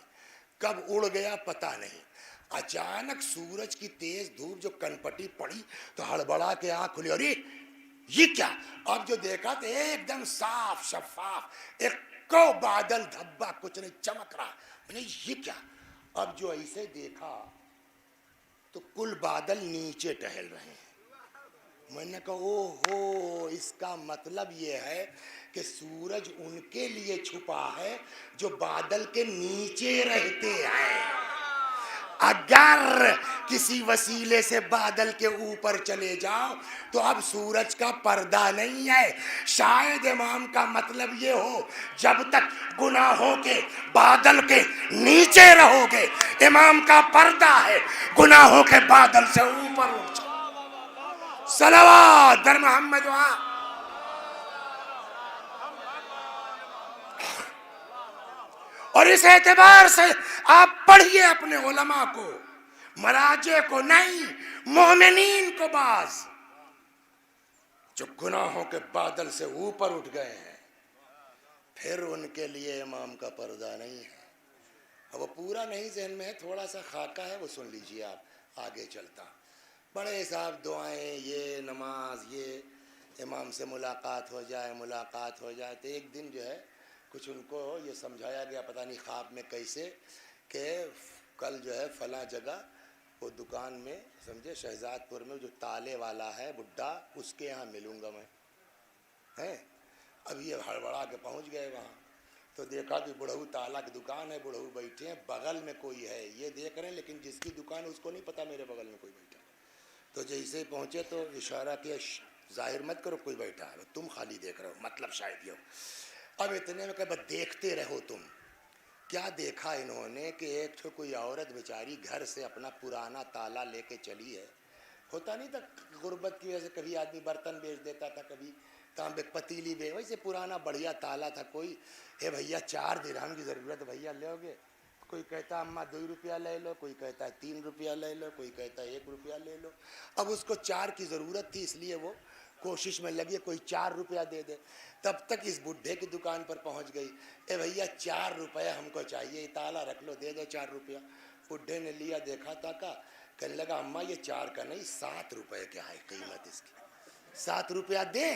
کب اڑ گیا پتہ نہیں. اچانک سورج کی تیز دھوپ جو کنپٹی پڑی تو ہڑبڑا کے آنکھ کھلی, ارے یہ کیا. اب جو دیکھا تو ایک دم صاف شفاف, ایک کو بادل دھبا کچھ نہیں چمک رہا. میں نے یہ کیا, اب جو ایسے دیکھا تو کل بادل نیچے ٹہل رہے ہیں. میں نے کہا او ہو, اس کا مطلب یہ ہے کہ سورج ان کے لیے چھپا ہے جو بادل کے نیچے رہتے ہیں. اگر کسی وسیلے سے بادل کے اوپر چلے جاؤ تو اب سورج کا پردہ نہیں ہے. شاید امام کا مطلب یہ ہو جب تک گناہوں کے بادل کے نیچے رہو گے امام کا پردہ ہے گناہوں کے بادل سے اوپر اٹھ جاؤ. صلوات در محمد اور اس اعتبار سے آپ پڑھیے اپنے علماء کو, مراجع کو نہیں, مومنین کو باز جو گناہوں کے بادل سے اوپر اٹھ گئے ہیں, پھر ان کے لیے امام کا پردہ نہیں ہے. اب وہ پورا نہیں ذہن میں ہے, تھوڑا سا خاکہ ہے, وہ سن لیجئے آپ, آگے چلتا. بڑے صاحب دعائیں, یہ نماز, یہ امام سے ملاقات ہو جائے ملاقات ہو جائے. تو ایک دن جو ہے کچھ ان کو یہ سمجھایا گیا پتہ نہیں خواب میں کیسے, کہ کل جو ہے فلاں جگہ وہ دکان میں, سمجھے شہزاد پور میں جو تالے والا ہے بڈھا, اس کے یہاں ملوں گا میں. ہیں اب یہ ہڑبڑا کے پہنچ گئے وہاں, تو دیکھا کہ بڑھو تالا کی دکان ہے, بڑھو بیٹھے ہیں, بغل میں کوئی ہے, یہ دیکھ رہے ہیں لیکن جس کی دکان ہے اس کو نہیں پتا میرے بغل میں کوئی بیٹھا. تو جیسے پہنچے تو اشارہ کیا, ظاہر مت کرو کوئی بیٹھا ہے, تم خالی دیکھ رہے ہو, مطلب شاید یہ ہو. اب اتنے میں کہ بس دیکھتے رہو تم. کیا دیکھا انہوں نے کہ ایک تو کوئی عورت بیچاری گھر سے اپنا پرانا تالا لے کے چلی ہے. ہوتا نہیں تھا غربت کی وجہ سے کبھی آدمی برتن بیچ دیتا تھا, کبھی تانبے پتیلی بے, ویسے پرانا بڑھیا تالا تھا. کوئی ہے بھیا 4 درہم کی ضرورت, بھیا لے گے. کوئی کہتا اماں 2 روپیہ لے لو, کوئی کہتا ہے 3 روپیہ لے لو, کوئی کہتا ہے 1 روپیہ لے لو. اب اس کو 4 کی ضرورت تھی, اس لیے وہ کوشش میں لگی کوئی 4 روپیہ دے دے. تب تک اس بڈھے کی دکان پر پہنچ گئی, اے بھیا 4 روپیہ ہم کو چاہیے, تالا رکھ لو, دے دو 4 روپیہ. بڈھے نے لیا, دیکھا تھا کا, کہنے لگا اماں یہ 4 کا نہیں 7 روپے کیا ہے قیمت اس کی, 7 روپیہ دے.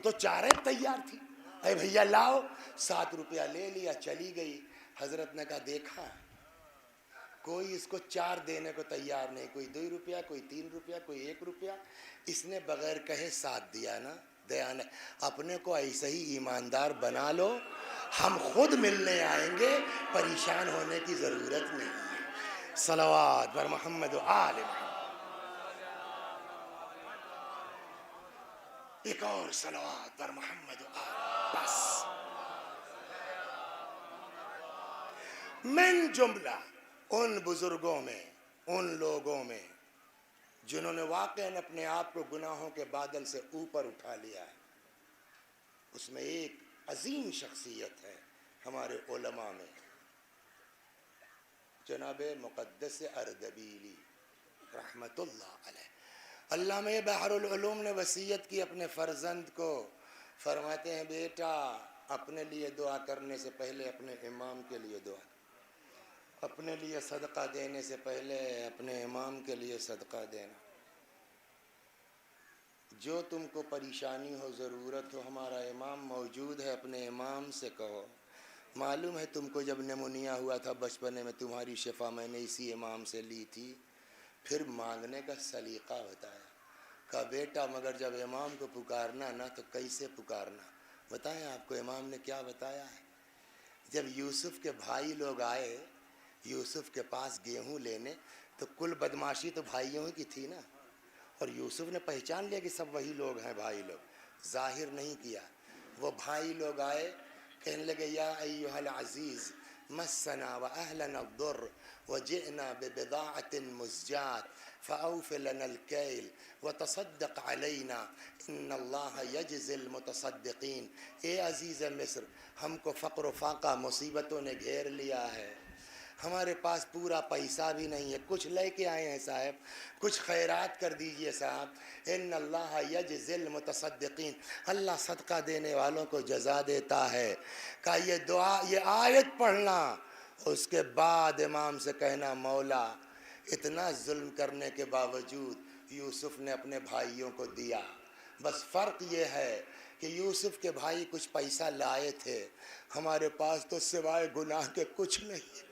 تو 4 تیار تھی, اے بھیا لاؤ. 7 روپیہ لے لیا, چلی گئی. حضرت نے کہا دیکھا کوئی اس کو 4 دینے کو تیار نہیں, کوئی 2 روپیہ, کوئی 3 روپیہ, کوئی 1 روپیہ. اس نے بغیر کہے 7 دیا نا, دیا نہیں. اپنے کو ایسے ہی ایماندار بنا لو, ہم خود ملنے آئیں گے, پریشان ہونے کی ضرورت نہیں ہے. صلوات بر محمد و آل محمد. ایک اور صلوات بر محمد و آل. بس من جملہ ان بزرگوں میں, ان لوگوں میں جنہوں نے واقعاً اپنے آپ کو گناہوں کے بادل سے اوپر اٹھا لیا ہے, اس میں ایک عظیم شخصیت ہے ہمارے علماء میں, جناب مقدس اردبیلی رحمت اللہ علیہ. علامہ بحر العلوم نے وصیت کی اپنے فرزند کو, فرماتے ہیں بیٹا اپنے لیے دعا کرنے سے پہلے اپنے امام کے لیے دعا. اپنے لیے صدقہ دینے سے پہلے اپنے امام کے لیے صدقہ دینا. جو تم کو پریشانی ہو ضرورت ہو ہمارا امام موجود ہے, اپنے امام سے کہو. معلوم ہے تم کو جب نمونیا ہوا تھا بچپنے میں تمہاری شفا میں نے اسی امام سے لی تھی. پھر مانگنے کا سلیقہ بتایا. کہا بیٹا مگر جب امام کو پکارنا نا تو کیسے پکارنا. بتائیں آپ کو امام نے کیا بتایا ہے. جب یوسف کے بھائی لوگ آئے یوسف کے پاس گیہوں لینے تو کل بدماشی تو بھائیوں کی تھی نا, اور یوسف نے پہچان لیا کہ سب وہی لوگ ہیں بھائی لوگ, ظاہر نہیں کیا. وہ بھائی لوگ آئے کہنے لگے یا ایھا العزیز مسنا واہلنا الضر وجئنا ببضاعة مزجاة فأوف لنا الكيل وتصدق علينا ان اللہ یجزی المتصدقین. اے عزیز مصر, ہم کو فقر و فاقہ مصیبتوں نے گھیر لیا ہے, ہمارے پاس پورا پیسہ بھی نہیں ہے, کچھ لے کے آئے ہیں صاحب, کچھ خیرات کر دیجئے صاحب. ان اللہ یجزی المتصدقین, اللہ صدقہ دینے والوں کو جزا دیتا ہے. کہ یہ دعا یہ آیت پڑھنا, اس کے بعد امام سے کہنا مولا اتنا ظلم کرنے کے باوجود یوسف نے اپنے بھائیوں کو دیا. بس فرق یہ ہے کہ یوسف کے بھائی کچھ پیسہ لائے تھے, ہمارے پاس تو سوائے گناہ کے کچھ نہیں ہے,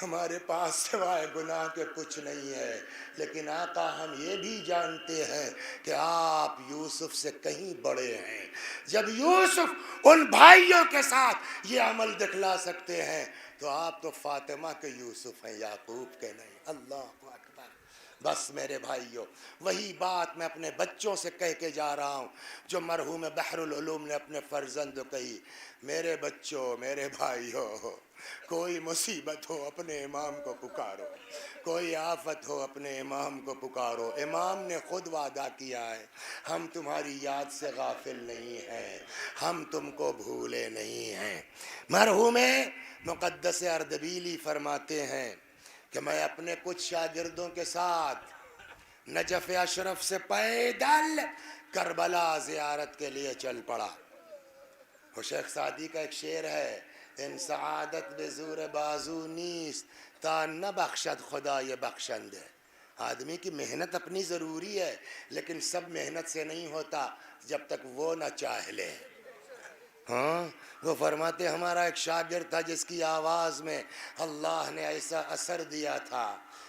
ہمارے پاس سوائے گناہ کے کچھ نہیں ہے. لیکن آقا ہم یہ بھی جانتے ہیں کہ آپ یوسف سے کہیں بڑے ہیں. جب یوسف ان بھائیوں کے ساتھ یہ عمل دکھلا سکتے ہیں تو آپ تو فاطمہ کے یوسف ہیں, یعقوب کے نہیں. اللہ اکبر. بس میرے بھائیوں وہی بات میں اپنے بچوں سے کہہ کے جا رہا ہوں جو مرحوم بحر العلوم نے اپنے فرزند کو کہی. میرے بچوں میرے بھائیوں, کوئی مصیبت ہو اپنے امام کو پکارو, کوئی آفت ہو اپنے امام کو پکارو. امام نے خود وعدہ کیا ہے ہم تمہاری یاد سے غافل نہیں ہیں, ہم تم کو بھولے نہیں ہیں. مرحوم مقدس اردبیلی فرماتے ہیں کہ میں اپنے کچھ شاگردوں کے ساتھ نجف اشرف سے پیدل کربلا زیارت کے لیے چل پڑا. وہ شیخ سعدی کا ایک شعر ہے, ان سعادت بزور بازو نیست تا نہ بخشد خدا یہ بخشندے. آدمی کی محنت اپنی ضروری ہے لیکن سب محنت سے نہیں ہوتا جب تک وہ نہ چاہ لے. ہاں وہ فرماتے ہمارا ایک شاگرد تھا جس کی آواز میں اللہ نے ایسا اثر دیا تھا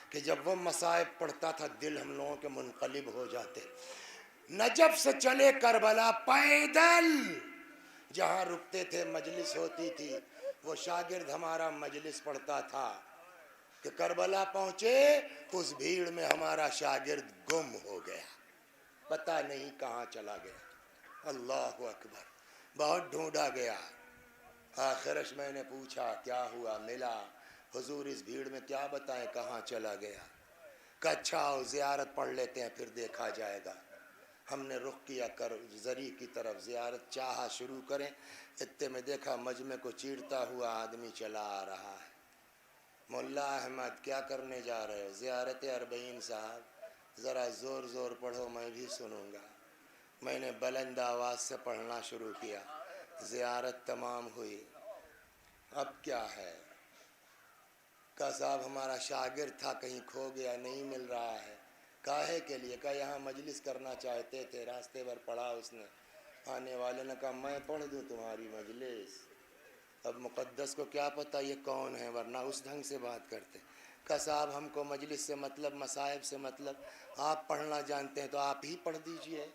کہ جب وہ مصائب پڑھتا تھا دل ہم لوگوں کے منقلب ہو جاتے. نجف سے چلے کربلا پیدل, جہاں رکتے تھے مجلس ہوتی تھی, وہ شاگرد ہمارا مجلس پڑھتا تھا کہ کربلا پہنچے اس بھیڑ میں ہمارا شاگرد گم ہو گیا, پتہ نہیں کہاں چلا گیا. اللہ اکبر. بہت ڈھونڈا گیا, آخرش میں نے پوچھا کیا ہوا, ملا حضور اس بھیڑ میں کیا بتائیں کہاں چلا گیا. کہ اچھا آؤ زیارت پڑھ لیتے ہیں پھر دیکھا جائے گا. ہم نے رخ کیا کر زری کی طرف, زیارت چاہا شروع کریں, اتنے میں دیکھا مجمع کو چیرتا ہوا آدمی چلا آ رہا ہے. مولا احمد کیا کرنے جا رہے ہو؟ زیارت اربعین صاحب, ذرا زور زور پڑھو میں بھی سنوں گا. میں نے بلند آواز سے پڑھنا شروع کیا, زیارت تمام ہوئی. اب کیا ہے؟ کہا صاحب ہمارا شاگرد تھا کہیں کھو گیا, نہیں مل رہا ہے. کاہے کے لیے؟ کہا یہاں مجلس کرنا چاہتے تھے, راستے پر پڑھا اس نے. آنے والے نے کہا میں پڑھ دوں تمہاری مجلس. اب مقدس کو کیا پتہ یہ کون ہے, ورنہ اس ڈھنگ سے بات کرتے. کہا صاحب ہم کو مجلس سے مطلب, مصائب سے مطلب, آپ پڑھنا جانتے ہیں تو آپ ہی پڑھ دیجئے.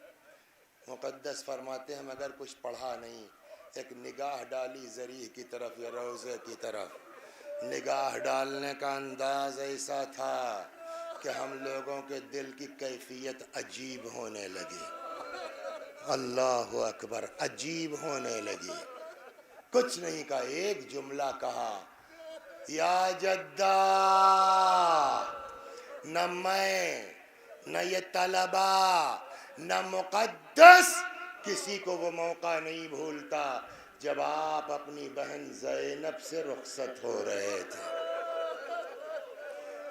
مقدس فرماتے ہیں مگر کچھ پڑھا نہیں, ایک نگاہ ڈالی زریح کی طرف یا روضے کی طرف. نگاہ ڈالنے کا انداز ایسا تھا کہ ہم لوگوں کے دل کی کیفیت عجیب ہونے لگی. اللہ اکبر, عجیب ہونے لگی. کچھ نہیں کہا, ایک جملہ کہا, یا جدہ. نہ میں نہ یہ طلبہ نہ مقدس کسی کو وہ موقع نہیں بھولتا جب آپ اپنی بہن زینب سے رخصت ہو رہے تھے.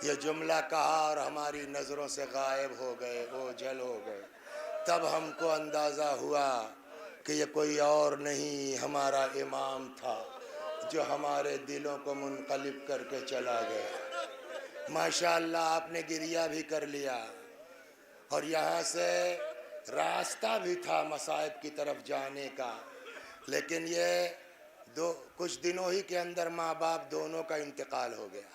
یہ جملہ کہا اور ہماری نظروں سے غائب ہو گئے, اوجھل ہو گئے. تب ہم کو اندازہ ہوا کہ یہ کوئی اور نہیں ہمارا امام تھا जो हमारे दिलों को मुनक़लिब करके चला गया। माशाअल्लाह आपने गिरिया भी कर लिया और यहाँ से रास्ता भी था मसाइब की तरफ जाने का, लेकिन ये कुछ दिनों ही के अंदर माँ बाप दोनों का इंतकाल हो गया।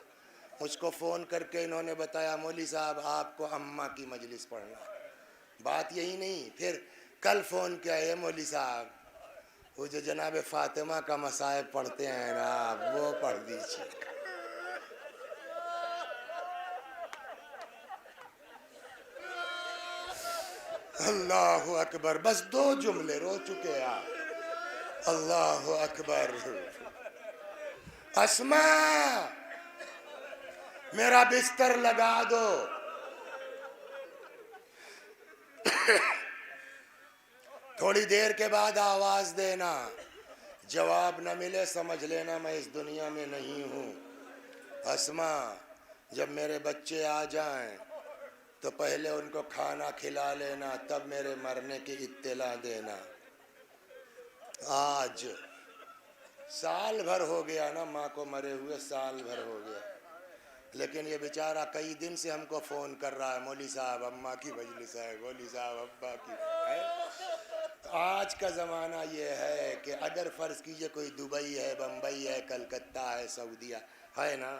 मुझको फ़ोन करके इन्होंने बताया मौली साहब आपको अम्मा की मजलिस पढ़ना है। बात यही नहीं, फिर कल फ़ोन किया है मौली साहब वो जो जनाब फ़ातिमा का मसाइब पढ़ते हैं ना वो पढ़ दीजिए। अल्लाहु अकबर, बस 2 जुमले रो चुके आप। अल्लाहु अकबर। अस्मा मेरा बिस्तर लगा दो। थोड़ी देर के बाद आवाज देना, जवाब न मिले समझ लेना मैं इस दुनिया में नहीं हूँ। अस्मा जब मेरे बच्चे आ जाएं तो पहले उनको खाना खिला लेना, तब मेरे मरने की इत्तला देना। आज साल भर हो गया ना माँ को मरे हुए, साल भर हो गया, लेकिन ये बेचारा कई दिन से हमको फ़ोन कर रहा है मौली साहब अम्मा की मजलिस है, मौली साहब अब्बा की है। तो आज का ज़माना ये है कि अगर फ़र्ज़ कीजिए कोई दुबई है, बम्बई है, कलकत्ता है, सऊदीया है ना,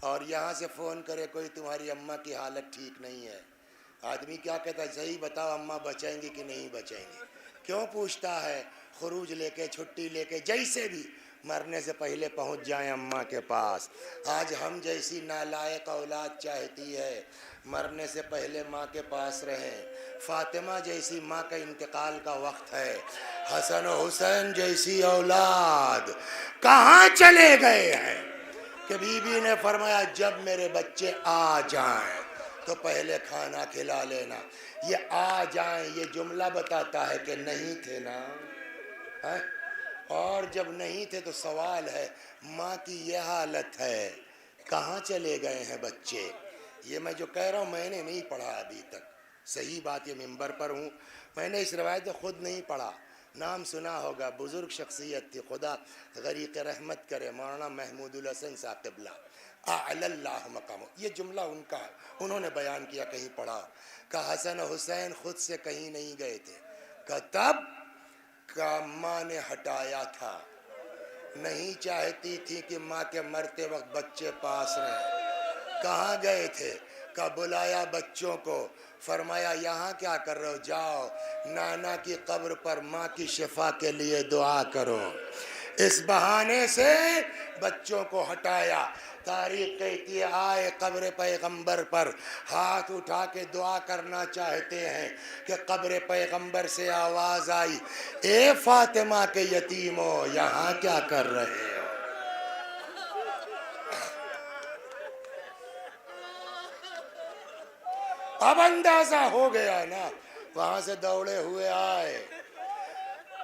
और यहाँ से फ़ोन करे कोई तुम्हारी अम्मा की हालत ठीक नहीं है, आदमी क्या कहता है सही बताओ अम्मा बचेंगी कि नहीं बचेंगी। क्यों पूछता है? खुरूज लेके छुट्टी लेके जैसे भी मरने से पहले पहुंच जाएं अम्मा के पास। आज हम जैसी नालायक औलाद चाहती है मरने से पहले माँ के पास रहें। फातिमा जैसी माँ का इंतकाल का वक्त है, हसन हुसैन जैसी औलाद कहाँ चले गए हैं कि बीबी ने फरमाया जब मेरे बच्चे आ जाएं तो पहले खाना खिला लेना। ये आ जाएं ये जुमला बताता है कि नहीं थे ना है? और जब नहीं थे तो सवाल है माँ की ये हालत है, कहाँ चले गए हैं बच्चे। ये मैं जो कह रहा हूँ मैंने नहीं पढ़ा अभी तक, सही बात, ये मिंबर पर हूँ, मैंने इस रवायत को खुद नहीं पढ़ा, नाम सुना होगा, बुज़ुर्ग शख्सियत थी, खुदा गरीक़ रहमत करे, मौलाना महमूदुल हसन साहब क़िबला अअल्लाहु मक़ामहु। ये जुमला उनका है, उन्होंने बयान किया, कहीं पढ़ा का हसन हुसैन खुद से कहीं नहीं गए थे, का तब का माँ ने हटाया था, नहीं चाहती थी कि माँ के मरते वक्त बच्चे पास रहें। कहाँ गए थे? का बुलाया बच्चों को, फरमाया यहाँ क्या कर रहे हो, जाओ नाना की कब्र पर माँ की शिफा के लिए दुआ करो। इस बहाने से बच्चों को हटाया। तारीख कहती है आए कब्र पैगंबर पर हाथ उठा के दुआ करना चाहते हैं कि कब्र पैगंबर से आवाज़ आई, ए फातिमा के यतीमों यहाँ क्या कर रहे हो। अब अंदाजा हो गया ना, वहां से दौड़े हुए आए।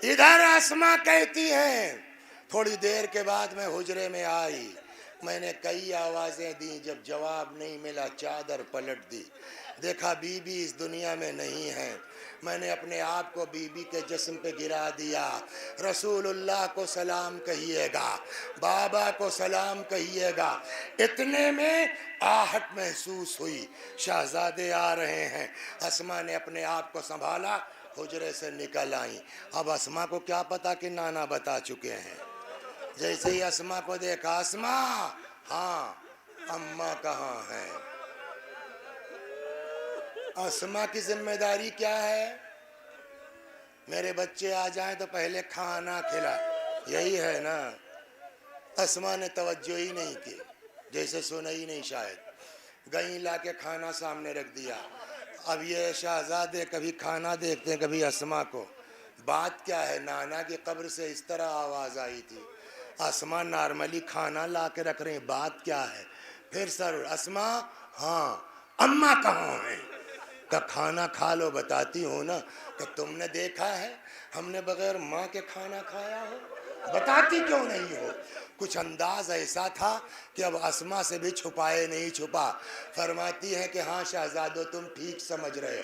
इधर अस्मा कहती हैं थोड़ी देर के बाद मैं हुजरे में आई, मैंने कई आवाज़ें दी, जब जवाब नहीं मिला चादर पलट दी, देखा बीबी इस दुनिया में नहीं है। मैंने अपने आप को बीबी के जिस्म पे गिरा दिया। रसूलुल्लाह को सलाम कहिएगा, बाबा को सलाम कहिएगा। इतने में आहट महसूस हुई, शहजादे आ रहे हैं। अस्मा ने अपने आप को संभाला, हुजरे से निकल आई। अब अस्मा को क्या पता कि नाना बता चुके हैं। जैसे ही अस्मा को देखा, अस्मा हाँ अम्मा कहाँ है। अस्मा की जिम्मेदारी क्या है, मेरे बच्चे आ जाएं तो पहले खाना खिला, यही है ना। अस्मा ने तवज्जो ही नहीं की, जैसे सुना ही नहीं शायद। गई ला के खाना सामने रख दिया। अब ये शहजादे कभी खाना देखते हैं कभी अस्मा को। बात क्या है, नाना की कब्र से इस तरह आवाज़ आई थी, अस्मा नॉर्मली खाना ला के रख रहे हैं, बात क्या है। फिर सर अस्मा हाँ अम्मा कहाँ हैं, का खाना खा लो, बताती हूँ ना। तो तुमने देखा है हमने बगैर माँ के खाना खाया हो, बताती क्यों नहीं हो? कुछ अंदाज ऐसा था कि अब अस्मा से भी छुपाए नहीं छुपा। फरमाती है कि हाँ शहजादो तुम ठीक समझ रहे हो,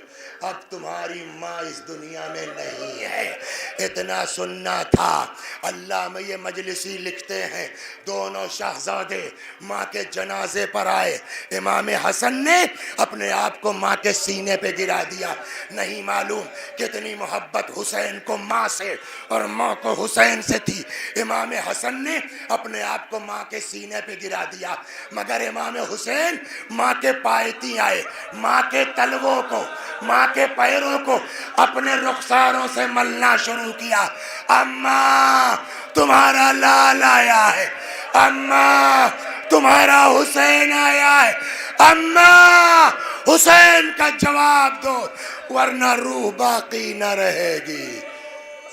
अब तुम्हारी माँ इस दुनिया में नहीं है। इतना सुनना था। अल्लाह में ये मजलिसी लिखते हैं दोनों शहजादे माँ के जनाजे पर आए। इमाम हसन ने अपने आप को माँ के सीने पे गिरा दिया। नहीं मालूम कितनी मोहब्बत हुसैन को माँ से और माँ को हुसैन से थी। इमाम हसन ने अपने आप को माँ के सीने पे गिरा दिया, मगर इमाम हुसैन माँ के पायती आए, माँ के तलवों को, माँ के पैरों को अपने रुखसारों से मलना शुरू किया। अम्मा तुम्हारा लाल आया है, अम्मा तुम्हारा हुसैन आया है, अम्मा हुसैन का जवाब दो वरना रूह बाकी न रहेगी।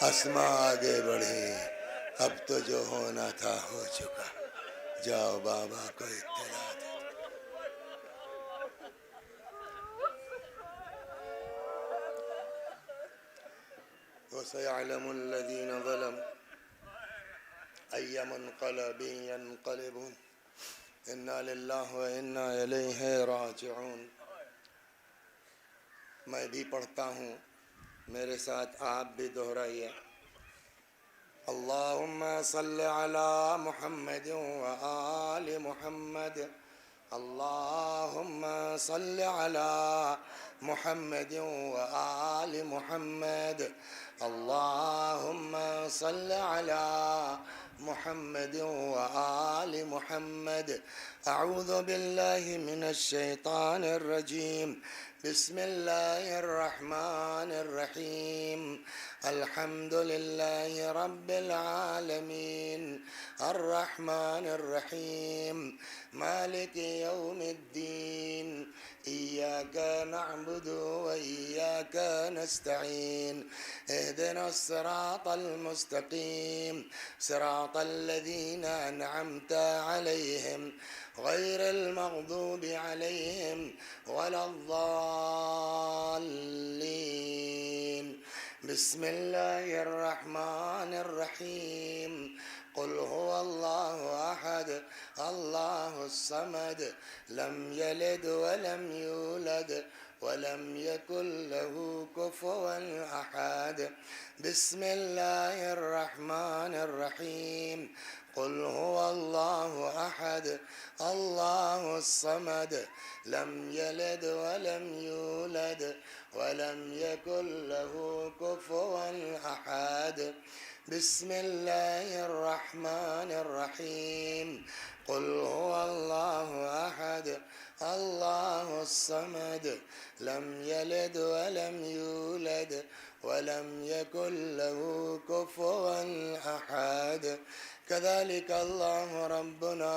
अस्मा आगे बढ़ी। अब तो जो होना था हो चुका, जाओ बाबा को इत्तला दो। वसयअलमुल्लज़ीन ज़लमू अय्य मुन्क़लबिन यन्क़लिबून इन्ना लिल्लाहि व इन्ना इलैहि राजिऊन। मैं भी पढ़ता हूँ, मेरे साथ आप भी दोहराइए। अल्लाहुम्मा सल्लि अला मुहम्मद व आलि मुहम्मद, अल्लाहुम्मा सल्लि अला मुहम्मद व आलि मुहम्मद, अल्लाहुम्मा सल्लि अला मुहम्मद व आलि मुहम्मद। अऊज़ु बिल्लाहि मिनश शैतानिर रजीम। बिस्मिल्लाहिर रहमानिर रहीम। अल्हम्दुलिल्लाहि रब्बिल आलमीन अर्रहमानिर रहीम मालिकि यौमिद्दीन इय्याका नअबुदु व इय्याका नस्तईन इहदिनस सिरातल मुस्तकीम सिरातल लज़ीना अनअमता अलैहिम गैरिल मग़दूबि अलैहिम वलद्दाल्लीन। बिस्मिल्लाहिर रहमानिर रहीम। कुल हुवल्लाहु अहद अल्लाहुस समद लम यलिद वलम यूलद वलम यकुल लहू कुफुवन अहद। बिस्मिल्लाहिर रहमानिर रहीम। कुल हुवल्लाहु अहद अल्लाहुस समद लम यलिद वलम यूलद वलम यकुल लहू कुफुवन अहद। बिस्मिल्लाहिर रहमानिर रहीम। कुल हुवल्लाहु अहद अल्लाहुस समद लम यलिद वलम यूलद वलम यकुल लहू कुफुवन अहद। कज़ालिक अल्लाहु रब्बुना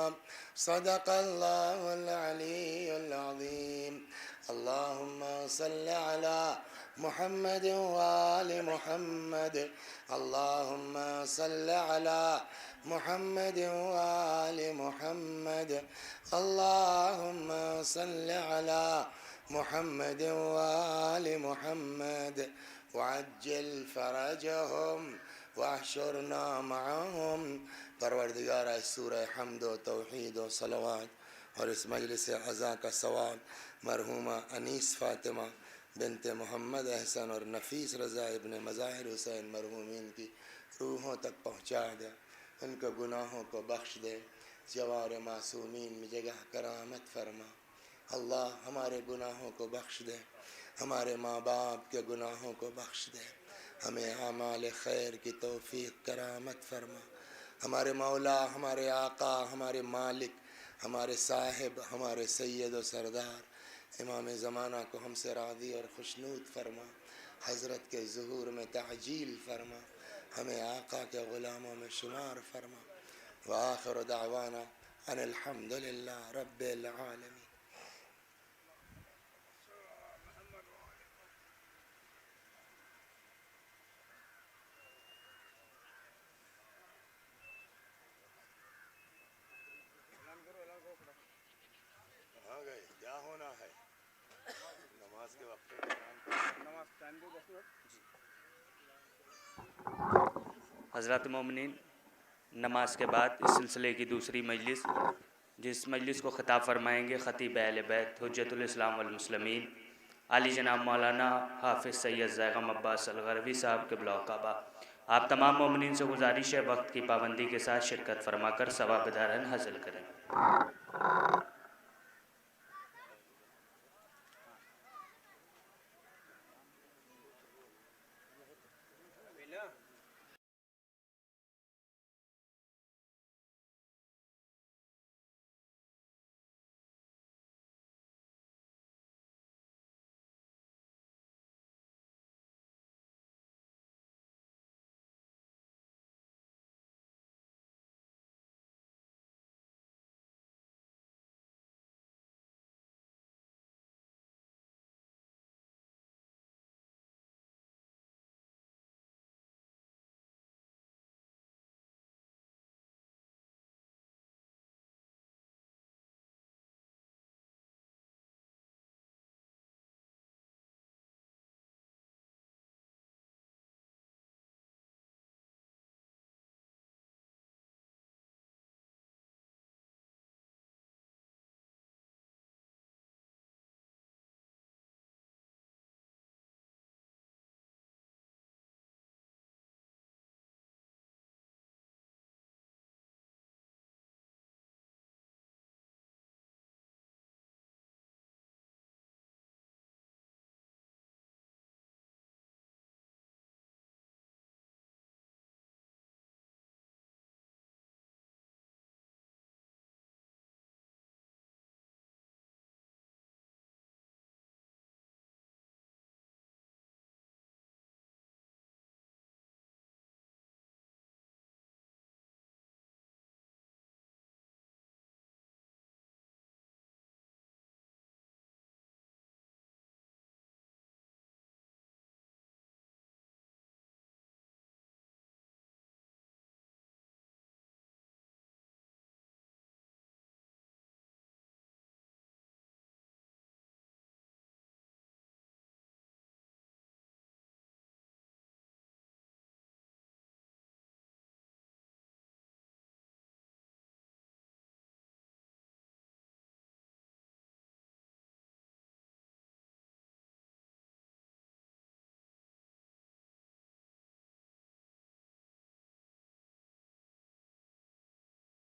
सदक़ल्लाहुल अलीयुल अज़ीम। अल्लाहुम्मा सल्लि अला मुहम्मद व आलि मुहम्मद, अल्लाहुम्मा सल्लि अला मुहम्मद व आलि मुहम्मद, अल्लाहुम्मा सल्लि अला मुहम्मद व आलि मुहम्मद वअज्जिल फरजहुम वहशुरना मअहुम। परवरदिगार सूरह हम्द व तौहीद व सलावत और इस मजलिस अज़ा का सवाब मरहूमा अनीस फ़ातिमा बिनते मोहम्मद अहसन और नफ़ीस रज़ा इब्न मज़ाहिर हुसैन मरहूमीन की रूहों तक पहुँचा दे, उनके गुनाहों को बख्श दे, जवार मासूमीन में जगह करामत फरमा। अल्लाह हमारे गुनाहों को बख्श दे, हमारे माँ बाप के गुनाहों को बख्श दे, हमें आमाल खैर की तौफीक करामत फरमा। हमारे मौला, हमारे आका, हमारे मालिक, हमारे साहिब, हमारे सैयद व सरदार इमाम ज़माना को हमसे राज़ी और खुशनूद फरमा। हज़रत के ज़ुहूर में ताजील फरमा, हमें आका के ग़ुलामों में शुमार फरमा। व आखिर दावाना अनिल हम्दुलिल्लाह रब्बिल आलमीन। आ गए, क्या होना है नमाज के वक्त हज़रत मोमिनीन, नमाज के बाद इस सिलसिले की दूसरी मजलिस, जिस मजलिस को ख़िताब फरमाएंगे ख़तीब अहले बैत हुज्जतुल इस्लाम वल मुस्लिमीन आली जनाब मौलाना हाफिज़ सैयद ज़ैगम अब्बास अलगरवी साहब के ब्लॉक काबा। आप तमाम मोमिनीन से गुजारिश है वक्त की पाबंदी के साथ शिरकत फरमाकर सवाब दारन हासिल करें।